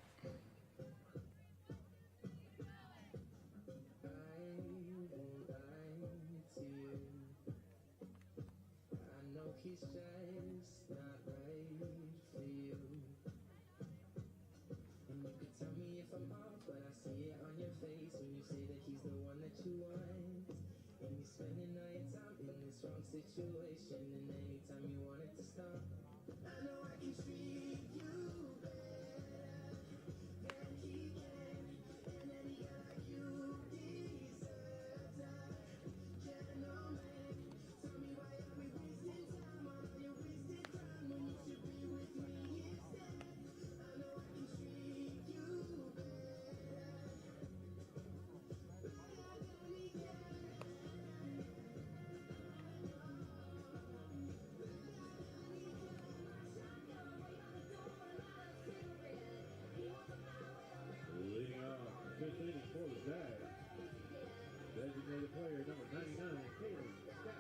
Designated player number 99, Taylor Scott.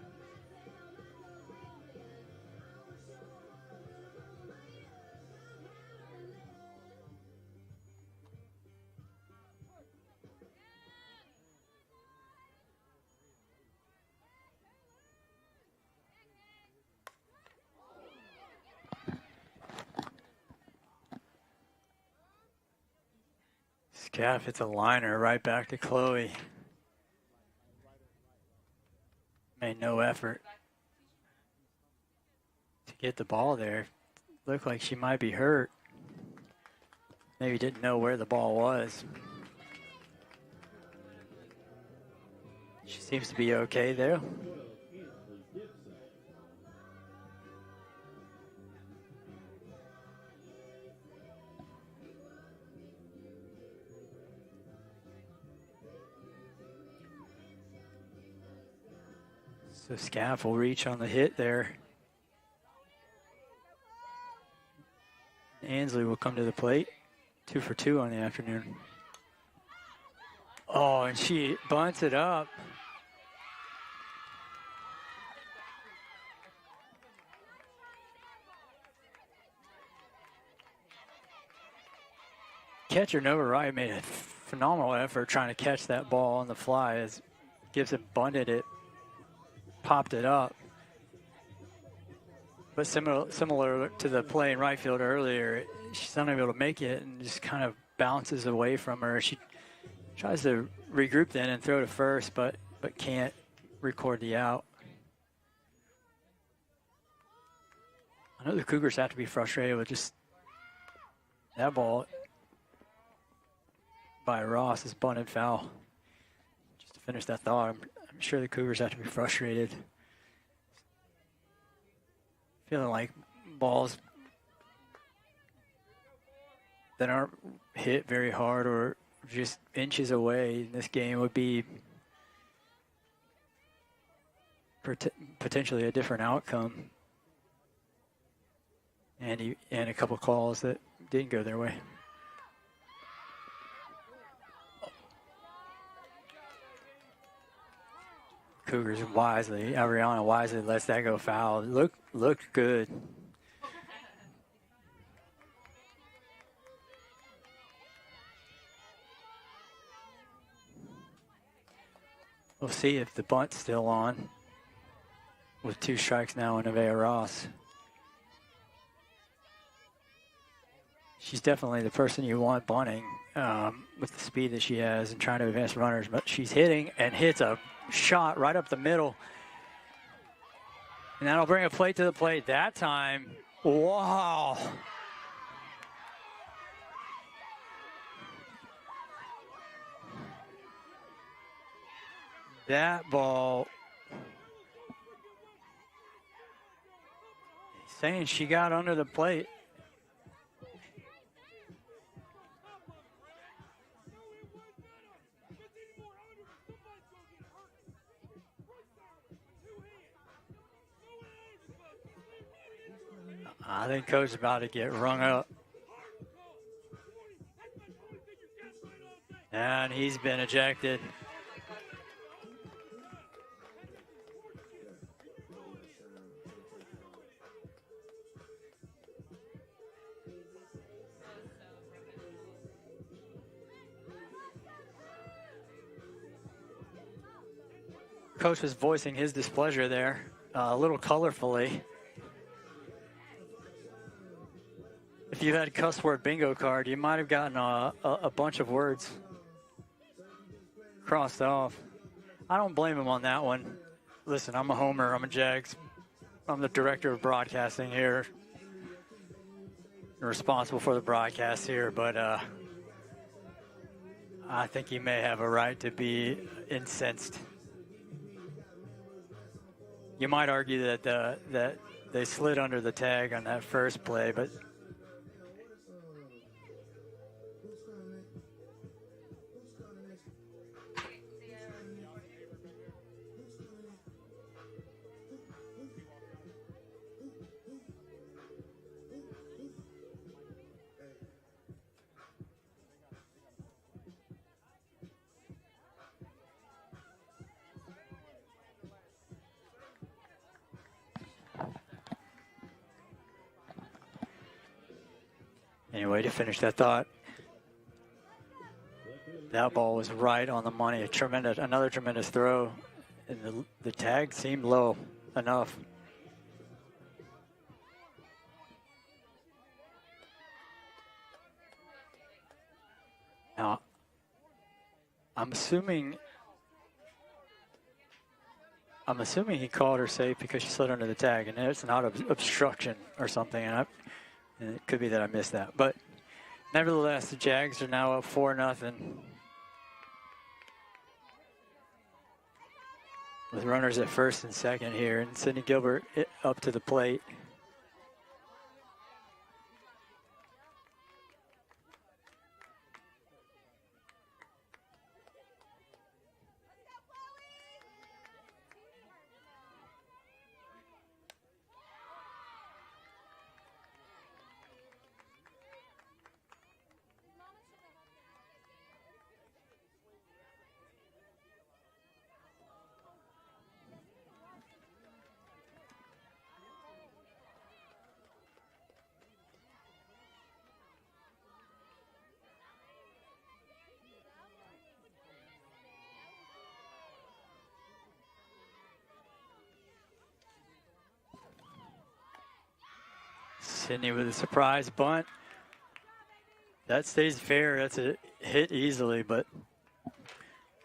Scaff hits a liner right back to Chloe. Made no effort to get the ball there. Looked like she might be hurt. Maybe didn't know where the ball was. She seems to be okay there. So Scaff will reach on the hit there. Ansley will come to the plate. 2 for 2 on the afternoon. Oh, and she bunts it up. Catcher Nova Wright made a phenomenal effort trying to catch that ball on the fly as Gibson bunted it, popped it up. But similar to the play in right field earlier, she's not able to make it and just kind of bounces away from her. She tries to regroup then and throw to first, but can't record the out. I know the Cougars have to be frustrated with just that ball by Ross is bunted foul. Just to finish that thought, I'm sure the Cougars have to be frustrated. Feeling like balls that aren't hit very hard or just inches away in this game would be potentially a different outcome. And a couple calls that didn't go their way. Cougars wisely, Ariana wisely lets that go foul. Looked good. We'll see if the bunt's still on with 2 strikes now in Nevaeh Ross. She's definitely the person you want bunting with the speed that she has and trying to advance runners, but she's hitting and hits a shot right up the middle. And that'll bring a plate to the plate that time. Wow. That ball, saying she got under the plate. I think Coach is about to get rung up. And he's been ejected. Coach was voicing his displeasure there, a little colorfully. If you had a cuss word bingo card, you might have gotten a bunch of words crossed off. I don't blame him on that one. Listen, I'm a homer, I'm a Jags. I'm the director of broadcasting here. I'm responsible for the broadcast here, but I think he may have a right to be incensed. You might argue that they slid under the tag on that first play, but anyway, to finish that thought, that ball was right on the money. Another tremendous throw, and the tag seemed low enough. Now, I'm assuming he called her safe because she slid under the tag, and it's not obstruction or something. And it could be that I missed that. But nevertheless, the Jags are now up 4-0. With runners at first and second here, and Sydney Gilbert up to the plate. Sidney with a surprise bunt. That stays fair. That's a hit easily, but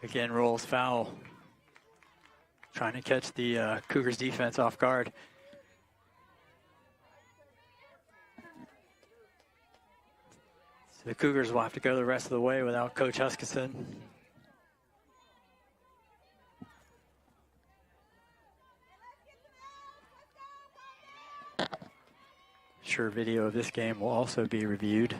again, rolls foul. Trying to catch the Cougars defense off guard. So the Cougars will have to go the rest of the way without Coach Huskisson. Sure, video of this game will also be reviewed.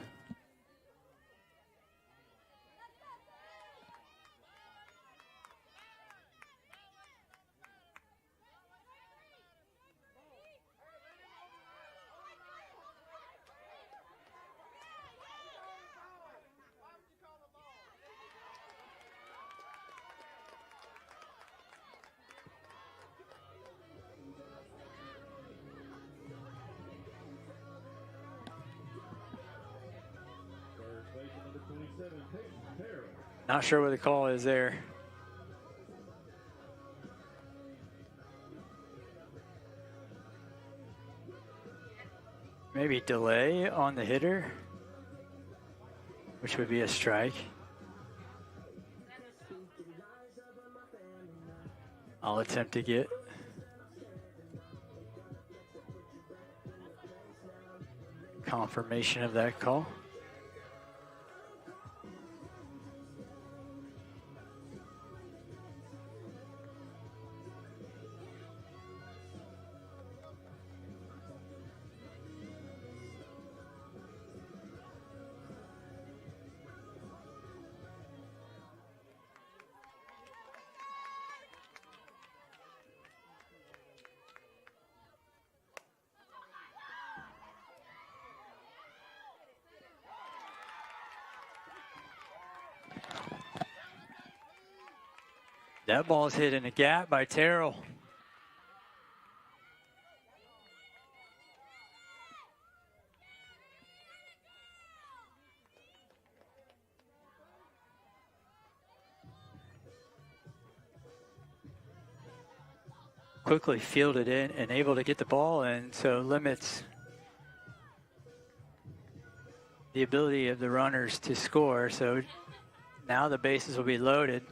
Not sure what the call is there. Maybe delay on the hitter, which would be a strike. I'll attempt to get confirmation of that call. That ball's hit in a gap by Terrell. Quickly fielded in and able to get the ball in, so limits the ability of the runners to score. So now the bases will be loaded.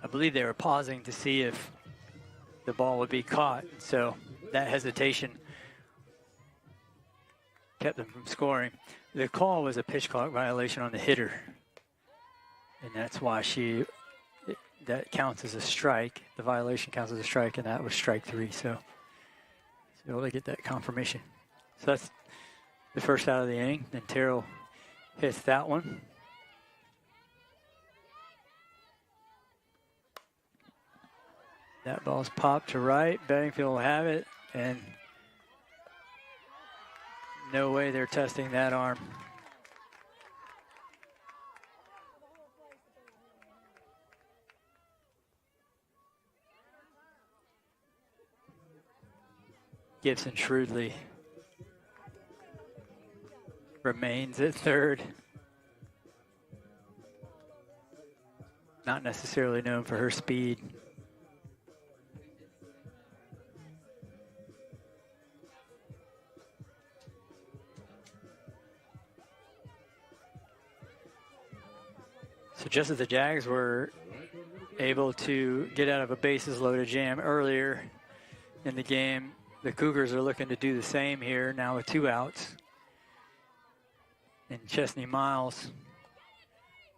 I believe they were pausing to see if the ball would be caught. So that hesitation kept them from scoring. The call was a pitch clock violation on the hitter. And that's why that counts as a strike. The violation counts as a strike, and that was strike 3. So able to get that confirmation. So that's the first out of the inning. Then Terrell hits that one. That ball's popped to right. Bedingfield will have it, and no way they're testing that arm. Gibson shrewdly remains at third. Not necessarily known for her speed. So just as the Jags were able to get out of a bases loaded jam earlier in the game, the Cougars are looking to do the same here now with 2 outs. And Chesney Miles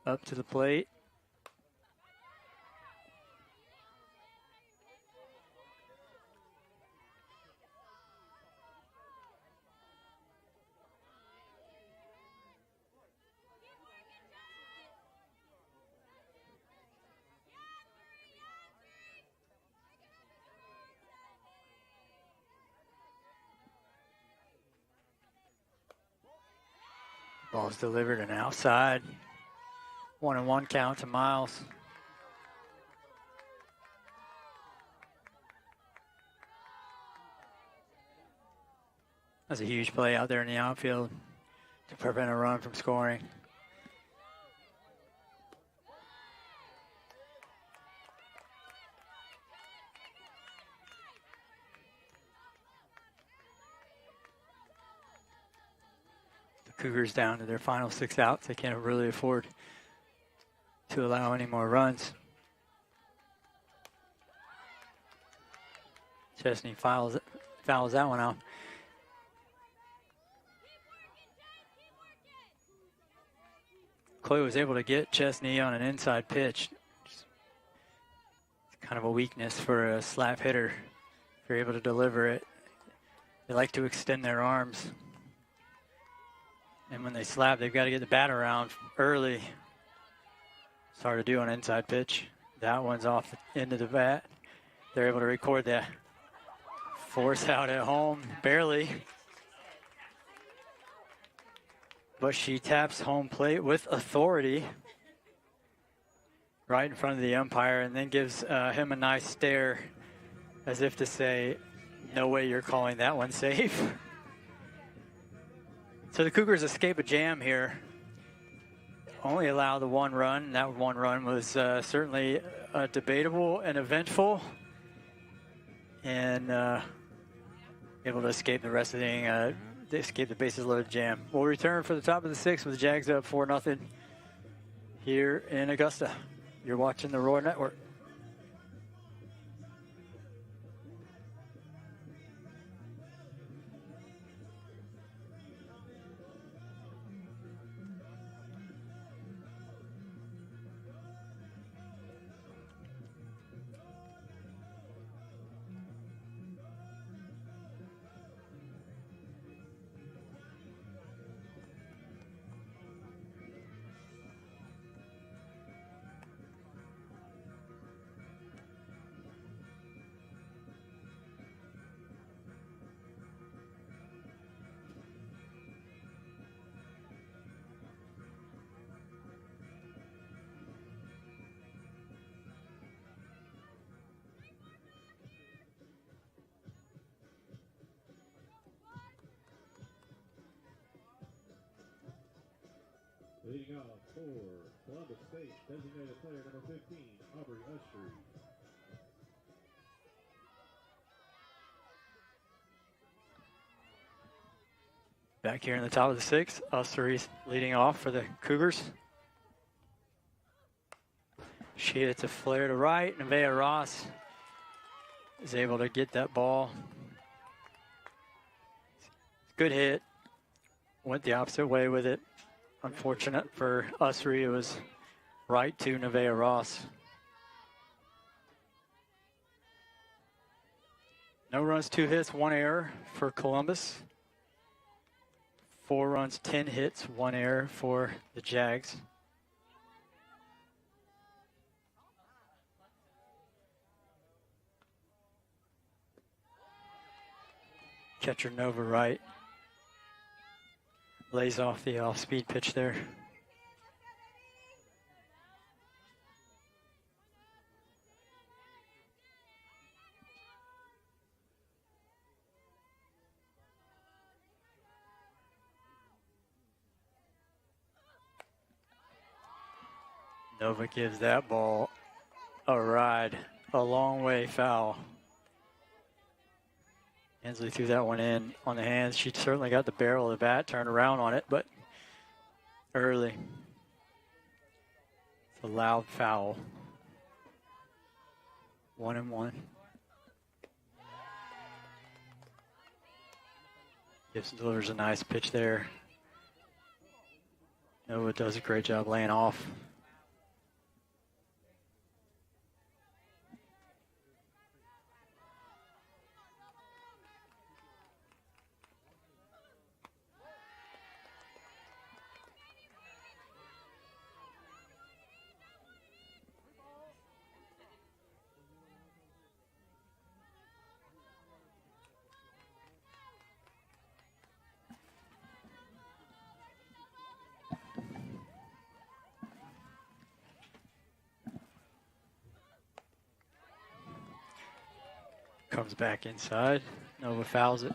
up to the plate. Ball's delivered and outside. 1-1 count to Miles. That's a huge play out there in the outfield to prevent a run from scoring. Cougars down to their final 6 outs. They can't really afford to allow any more runs. Chesney fouls that one out. Clay was able to get Chesney on an inside pitch. It's kind of a weakness for a slap hitter. If you're able to deliver it, they like to extend their arms. And when they slap, they've got to get the bat around early. It's hard to do on an inside pitch. That one's off the end of the bat. They're able to record that. Force out at home, barely. But she taps home plate with authority right in front of the umpire and then gives him a nice stare as if to say, no way you're calling that one safe. So the Cougars escape a jam here. Only allow the 1 run. That 1 run was certainly debatable and eventful. And able to escape the rest of the inning. They escape the bases loaded jam. We'll return for the top of the 6th with the Jags up 4-0 here in Augusta. You're watching the Roar Network.
Leading off for Columbus State, designated player number 15, Aubrey Ushery.
Back here in the top of the 6th, Ushery leading off for the Cougars. She hits a flare to right. Nevaeh Ross is able to get that ball. Good hit. Went the opposite way with it. Unfortunate for Ushery, it was right to Nevaeh Ross. No runs, 2 hits, 1 error for Columbus. 4 runs, 10 hits, 1 error for the Jags. Catcher Nova right. Lays off the off-speed pitch there. Nova gives that ball a ride, a long way foul. Hensley threw that one in on the hands. She certainly got the barrel of the bat, turned around on it, but early. It's a loud foul. 1-1. Gibson delivers a nice pitch there. Nova does a great job laying off. Comes back inside. Nova fouls it.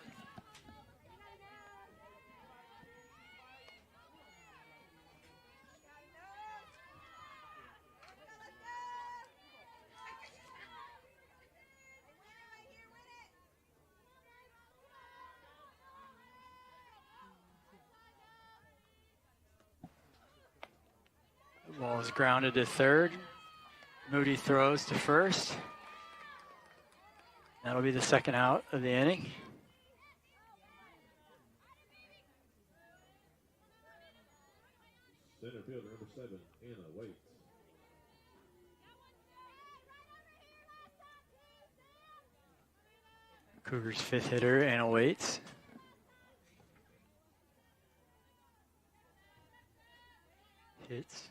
Ball is grounded to third. Moody throws to first. That'll be the second out of the inning.
Center fielder number 7, Anna waits.
Cougars' fifth hitter, Anna waits. Hits.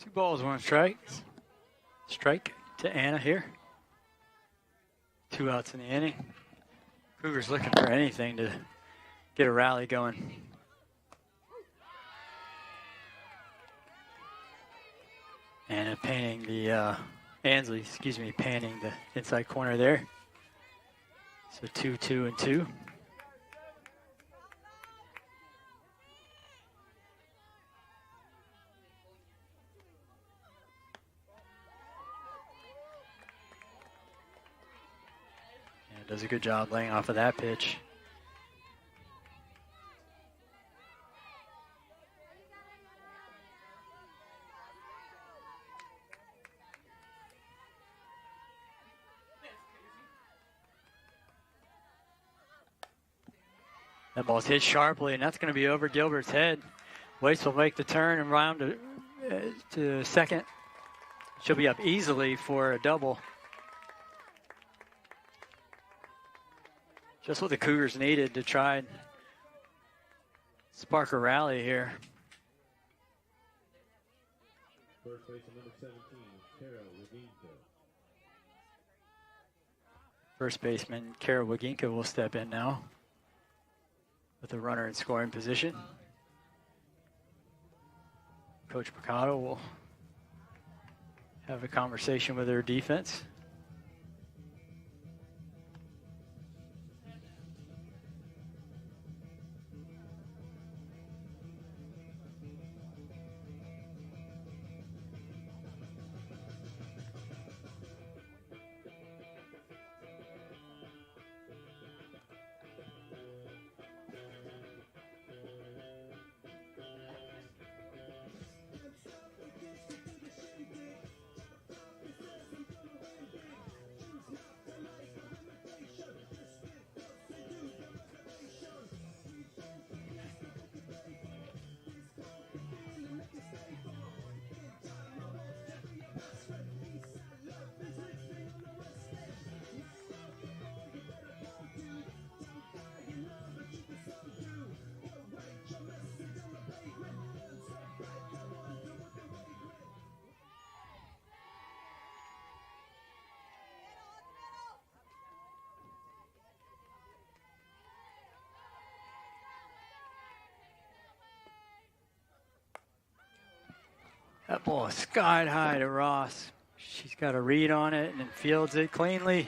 Two balls, one strike. Strike to Anna here. 2 outs in the inning. Cougars looking for anything to get a rally going. Anna painting the, Ansley, painting the inside corner there. So 2-2 and 2. Does a good job laying off of that pitch. That ball's hit sharply, and that's going to be over Gilbert's head. Waits will make the turn and round to second. She'll be up easily for a double. Just what the Cougars needed to try and spark a rally here.
First baseman number 17, Kara Waginka.
First baseman Kara Waginka will step in now with a runner in scoring position. Coach Picado will have a conversation with her defense. That ball is sky high to Ross. She's got a read on it and then fields it cleanly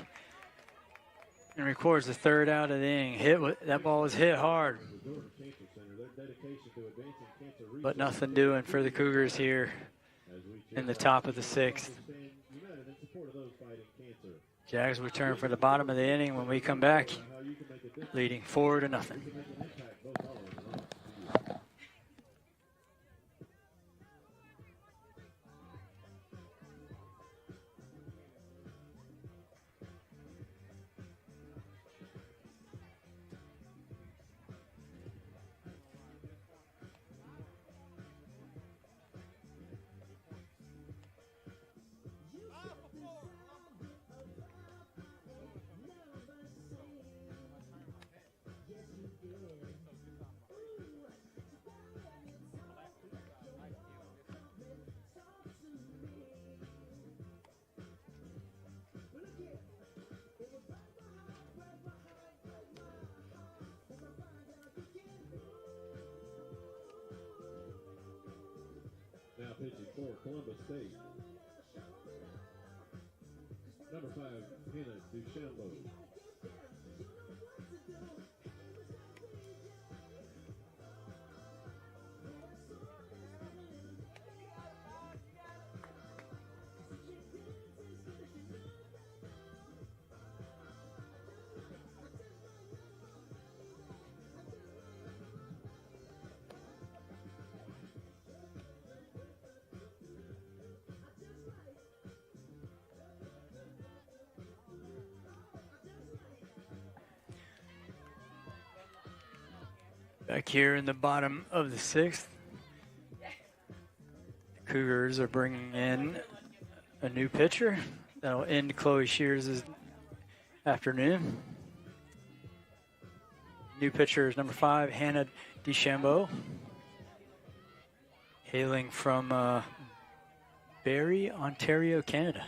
and records the third out of the inning. That ball was hit hard, but nothing doing for the Cougars here in the top of the sixth. Jags return for the bottom of the inning when we come back, leading 4-0.
pitching for Columbus State. Number 5, Hannah DeChambeau.
Back here in the bottom of the 6th, the Cougars are bringing in a new pitcher. That'll end Chloe Shears' afternoon. New pitcher is number 5, Hannah DeChambeau, hailing from Barrie, Ontario, Canada.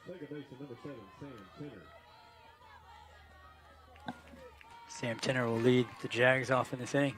Second baseman, number 7, Sam Tenner.
Sam Tenner will lead the Jags off in this inning.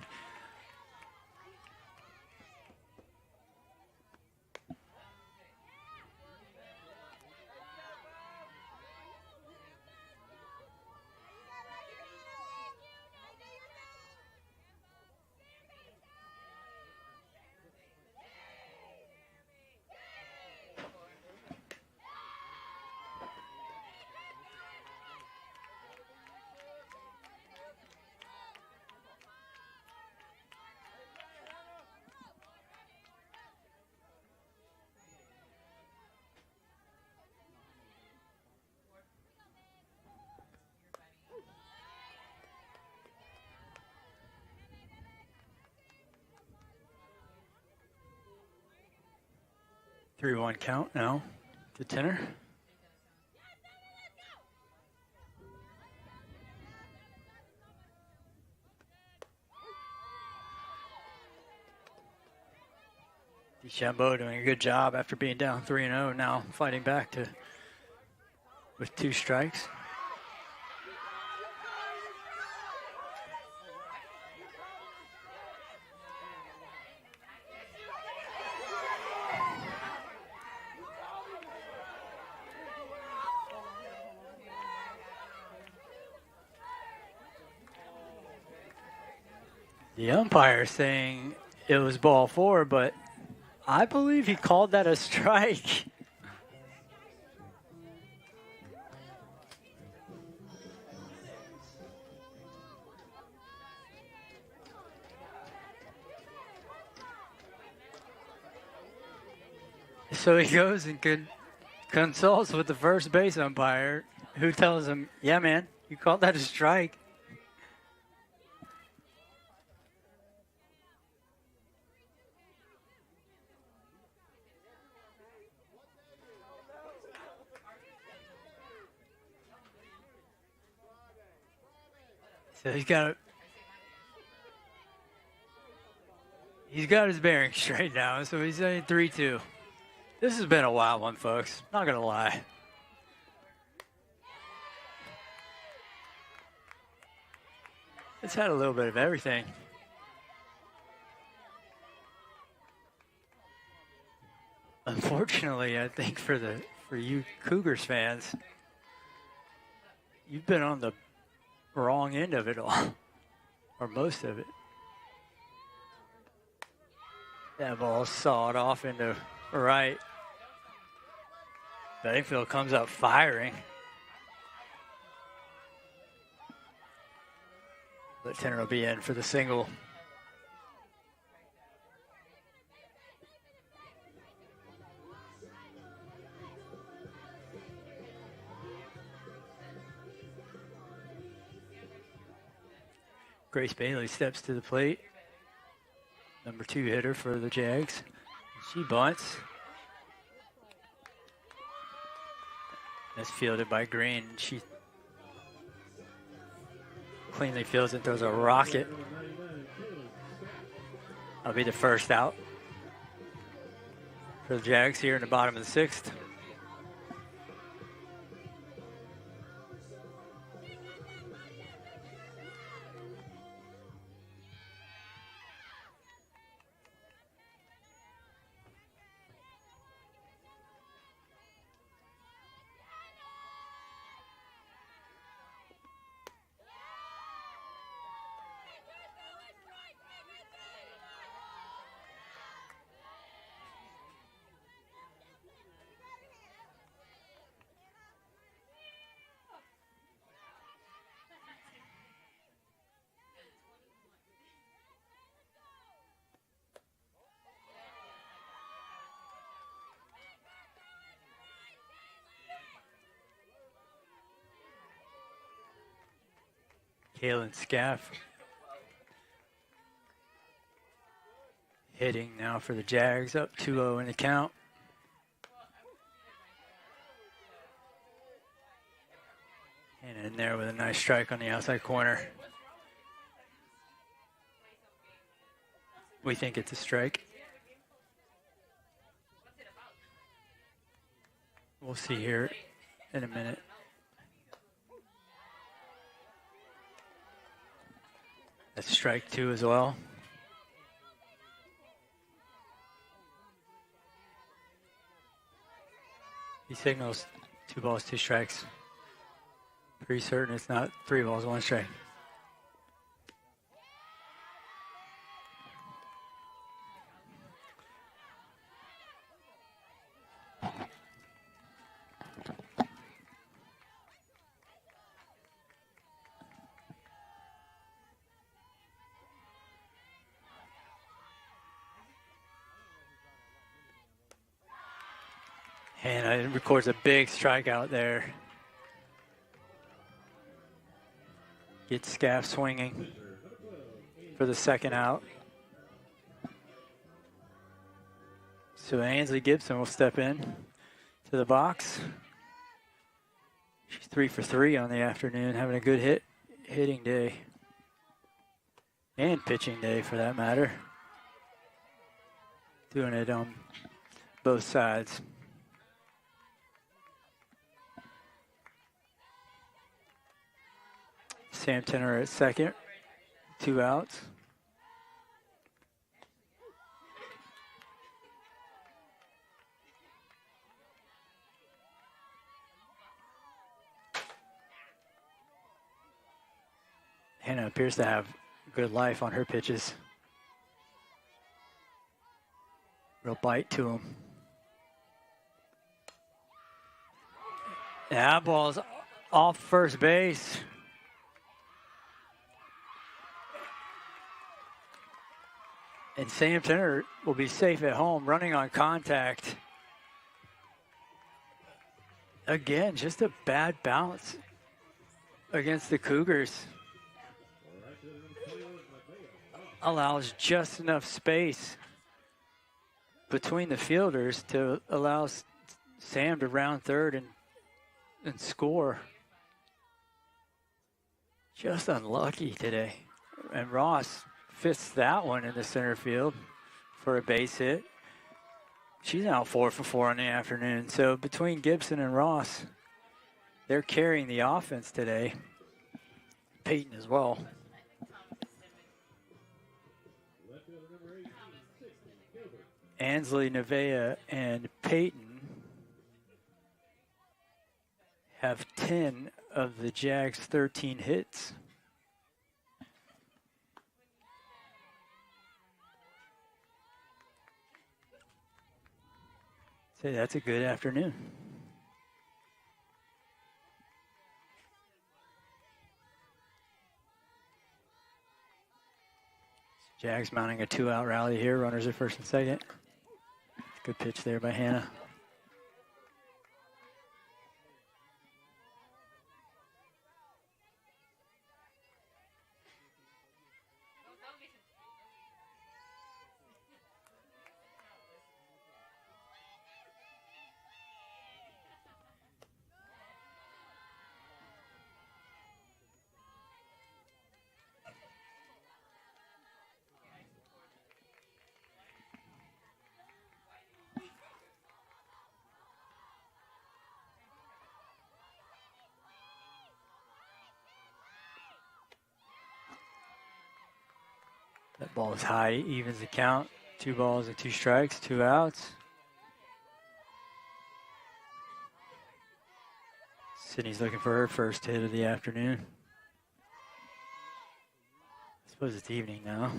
Three-one count now to Tenner. DeChambeau doing a good job after being down 3-0, now fighting back with 2 strikes. The umpire saying it was ball 4, but I believe he called that a strike. So he goes and consults with the first base umpire, who tells him, yeah, man, you called that a strike. So he's got his bearings straight now. So he's saying 3-2. This has been a wild one, folks. Not gonna lie. It's had a little bit of everything. Unfortunately, I think for you Cougars fans, you've been on the wrong end of it all, or most of it. That ball sawed off into right. Bedingfield comes up firing. But Tenner will be in for the single. Grace Bailey steps to the plate. Number 2 hitter for the Jags. She bunts. That's fielded by Green. She cleanly fields and throws a rocket. That'll be the first out for the Jags here in the bottom of the 6th. Kalen Scaff hitting now for the Jags, up 2-0 in the count. And in there with a nice strike on the outside corner. We think it's a strike. We'll see here in a minute. That's strike 2 as well. He signals 2 balls, 2 strikes. Pretty certain it's not 3 balls, 1 strike. And it records a big strikeout there. Gets Scaff swinging for the second out. So Ainsley Gibson will step in to the box. She's 3 for 3 on the afternoon, having a good hitting day. And pitching day for that matter. Doing it on both sides. Sam Tenor at second, 2 outs. Hannah appears to have good life on her pitches. Real bite to him. That ball's off first base. And Sam Tenor will be safe at home, running on contact. Again, just a bad bounce against the Cougars. Allows just enough space between the fielders to allow Sam to round third and score. Just unlucky today. And Ross fits that one in the center field for a base hit. She's now 4 for 4 in the afternoon. So between Gibson and Ross, they're carrying the offense today. Peyton as well. Ansley, Nevaeh, and Peyton have 10 of the Jags' 13 hits. Say that's a good afternoon. Jags mounting a 2-out rally here. Runners at first and second. Good pitch there by Hannah. That ball is high, evens the count. 2 balls and 2 strikes, 2 outs. Sydney's looking for her first hit of the afternoon. I suppose it's evening now.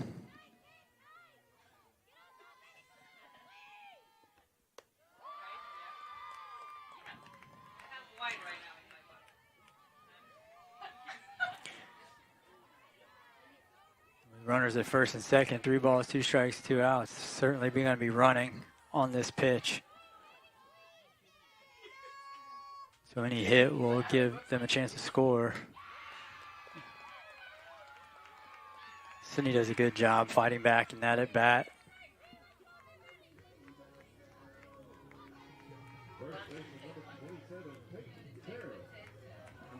Runners at first and second, 3 balls, 2 strikes, 2 outs. Certainly going to be running on this pitch. So any hit will give them a chance to score. Sydney does a good job fighting back in that at bat.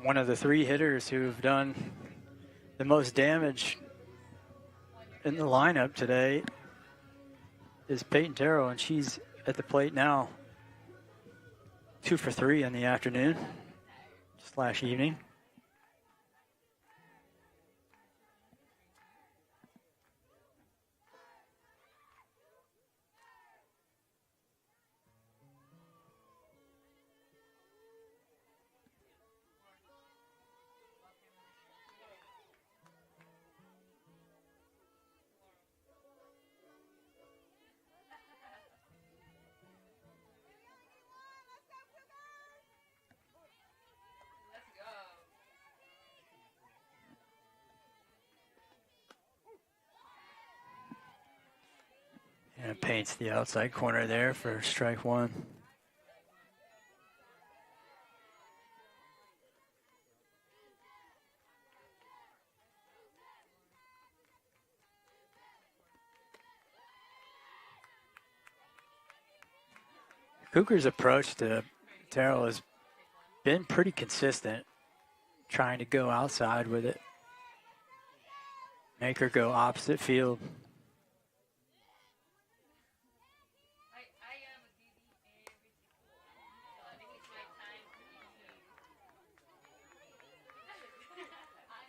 One of the three hitters who've done the most damage in the lineup today is Peyton Terrell, and she's at the plate now. 2 for 3 in the afternoon, / evening. And paints the outside corner there for strike one. Cougars' approach to Terrell has been pretty consistent, trying to go outside with it. Make her go opposite field.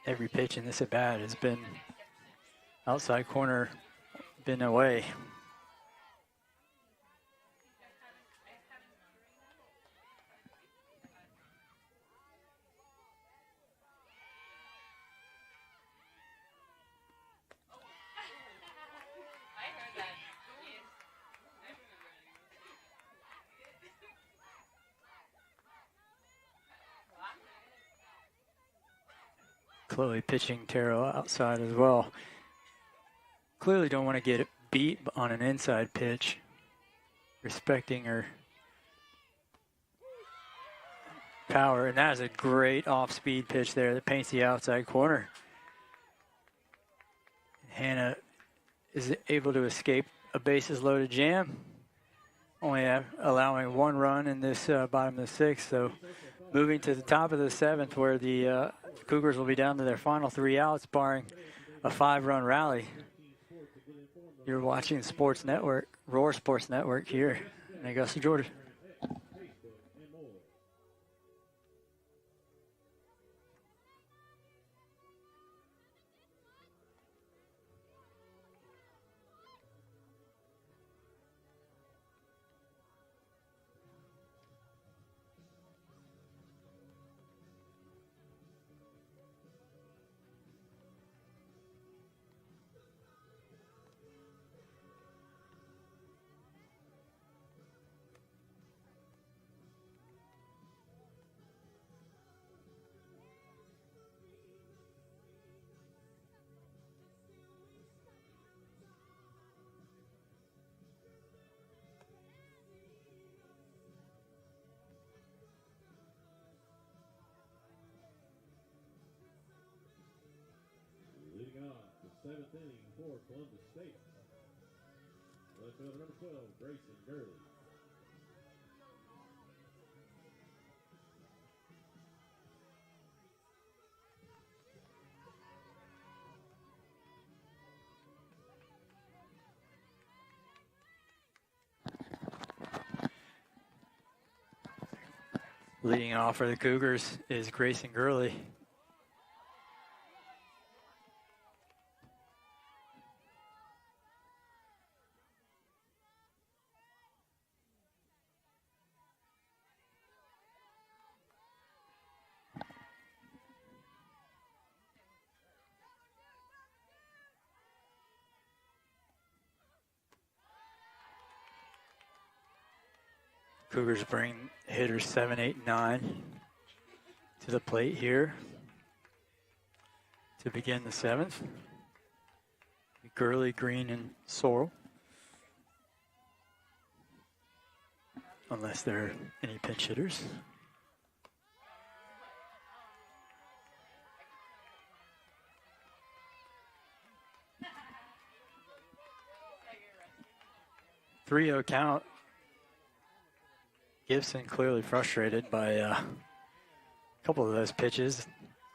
Every pitch in this at bat has been outside corner, been away. Chloe pitching Terrell outside as well. Clearly don't want to get it beat on an inside pitch. Respecting her power. And that is a great off-speed pitch there that paints the outside corner. Hannah is able to escape a bases-loaded jam. Only allowing one run in this bottom of the sixth. So moving to the top of the seventh where the Cougars will be down to their final 3 outs, barring a 5-run rally. You're watching Sports Network, Roar Sports Network here in Augusta, Georgia.
Seventh inning for Columbus State. Left fielder number 12, Grayson Gurley.
Leading off for the Cougars is Grayson Gurley. Cougars bring hitters 7, 8, 9 to the plate here to begin the seventh. Gurley, Green, and Sorrell. Unless there are any pinch hitters. 3-0 count. Gibson clearly frustrated by a couple of those pitches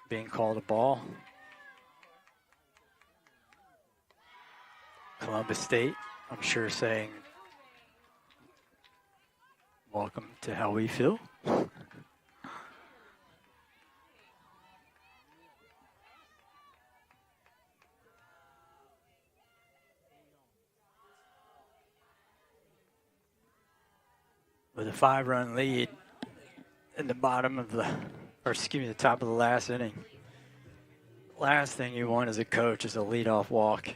being called a ball. Columbus State, I'm sure, saying, welcome to how we feel. With a 5-run lead in the bottom of the, or excuse me, the top of the last inning. Last thing you want as a coach is a leadoff walk.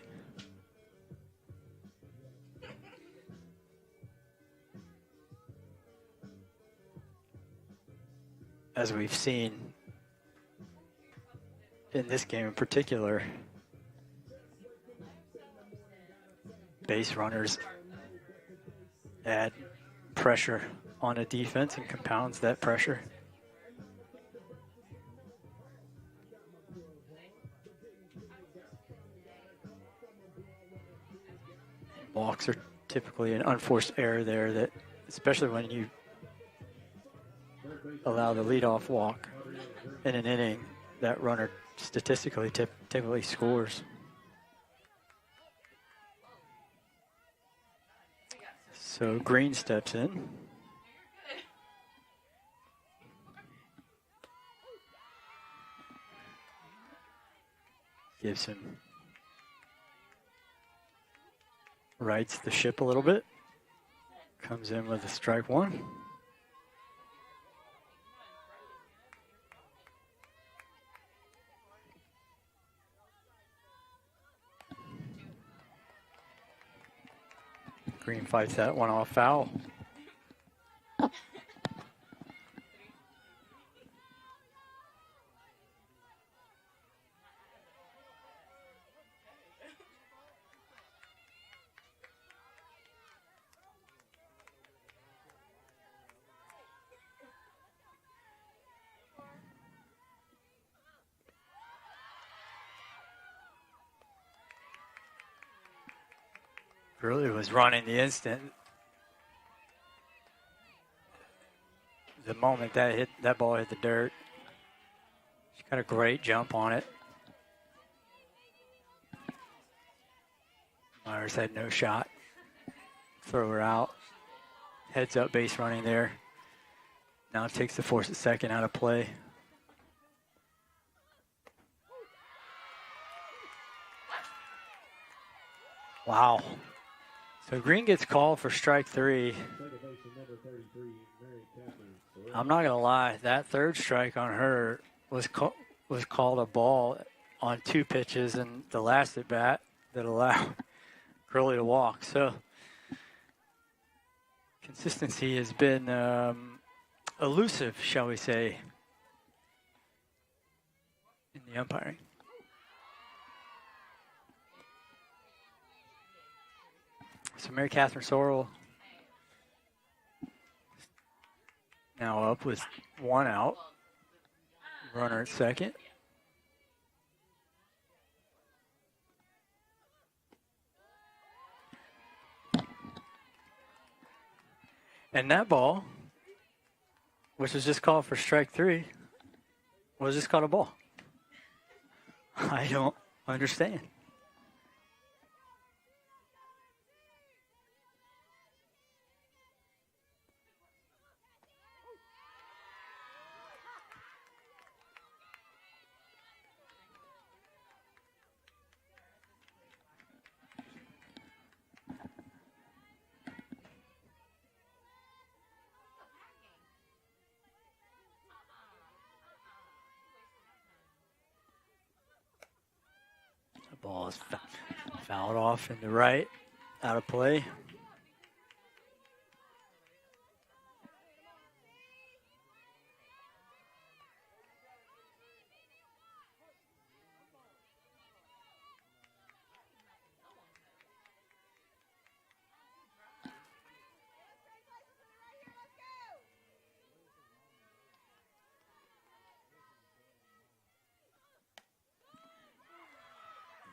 As we've seen in this game in particular, base runners add pressure on a defense and compounds that pressure. Walks are typically an unforced error there, that especially when you allow the leadoff walk in an inning, that runner statistically typically scores. So Green steps in. Gibson rights the ship a little bit. Comes in with a strike one. Green fights that one off foul. Really was running the instant. The moment that ball hit the dirt, she got a great jump on it. Myers had no shot. Throw her out. Heads up base running there. Now takes the force at second out of play. Wow. So Green gets called for strike three. I'm not gonna lie, that third strike on her was called a ball on 2 pitches, and the last at bat that allowed Curley to walk. So consistency has been elusive, shall we say, in the umpiring. So Mary Catherine Sorrell now up with 1 out. Runner at second. And that ball, which was just called for strike 3, was just called a ball. I don't understand. Ball is fouled off into right, out of play.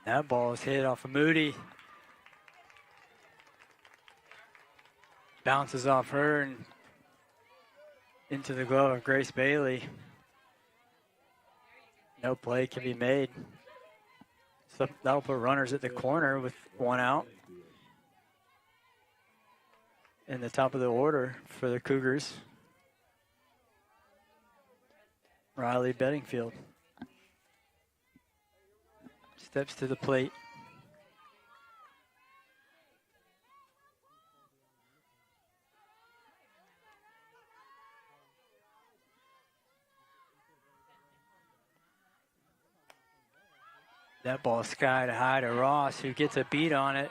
That ball is hit off of Moody. Bounces off her and into the glove of Grace Bailey. No play can be made. So that'll put runners at the corner with 1 out. In the top of the order for the Cougars, Riley Bedingfield steps to the plate. That ball sky to high to Ross, who gets a beat on it.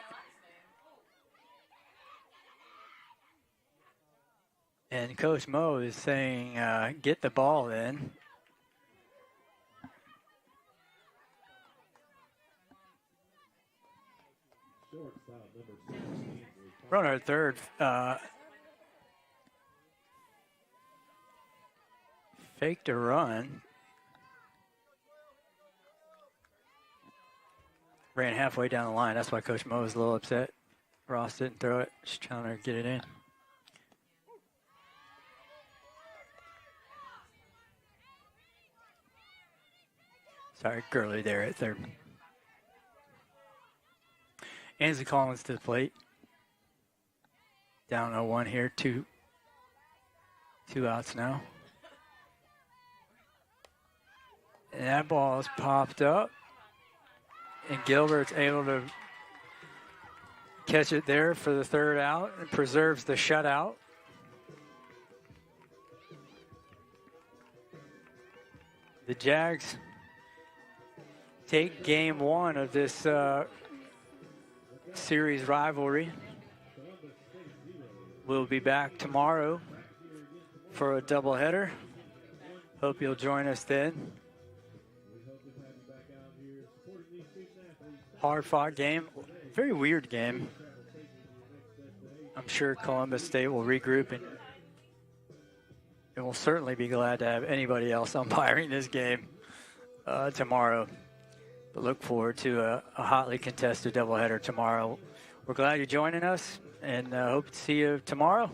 And Coach Mo is saying, get the ball in. Runner at third. Faked a run. Ran halfway down the line. That's why Coach Mo was a little upset. Ross didn't throw it. Just trying to get it in. Sorry, Gurley there at third. Ansley Collins to the plate. Down 0-1 here. Two outs now. And that ball is popped up. And Gilbert's able to catch it there for the third out and preserves the shutout. The Jags take game 1 of this series rivalry. We'll be back tomorrow for a doubleheader. Hope you'll join us then. Hard-fought game, very weird game. I'm sure Columbus State will regroup and will certainly be glad to have anybody else umpiring this game tomorrow. But look forward to a hotly contested doubleheader tomorrow. We're glad you're joining us and hope to see you tomorrow.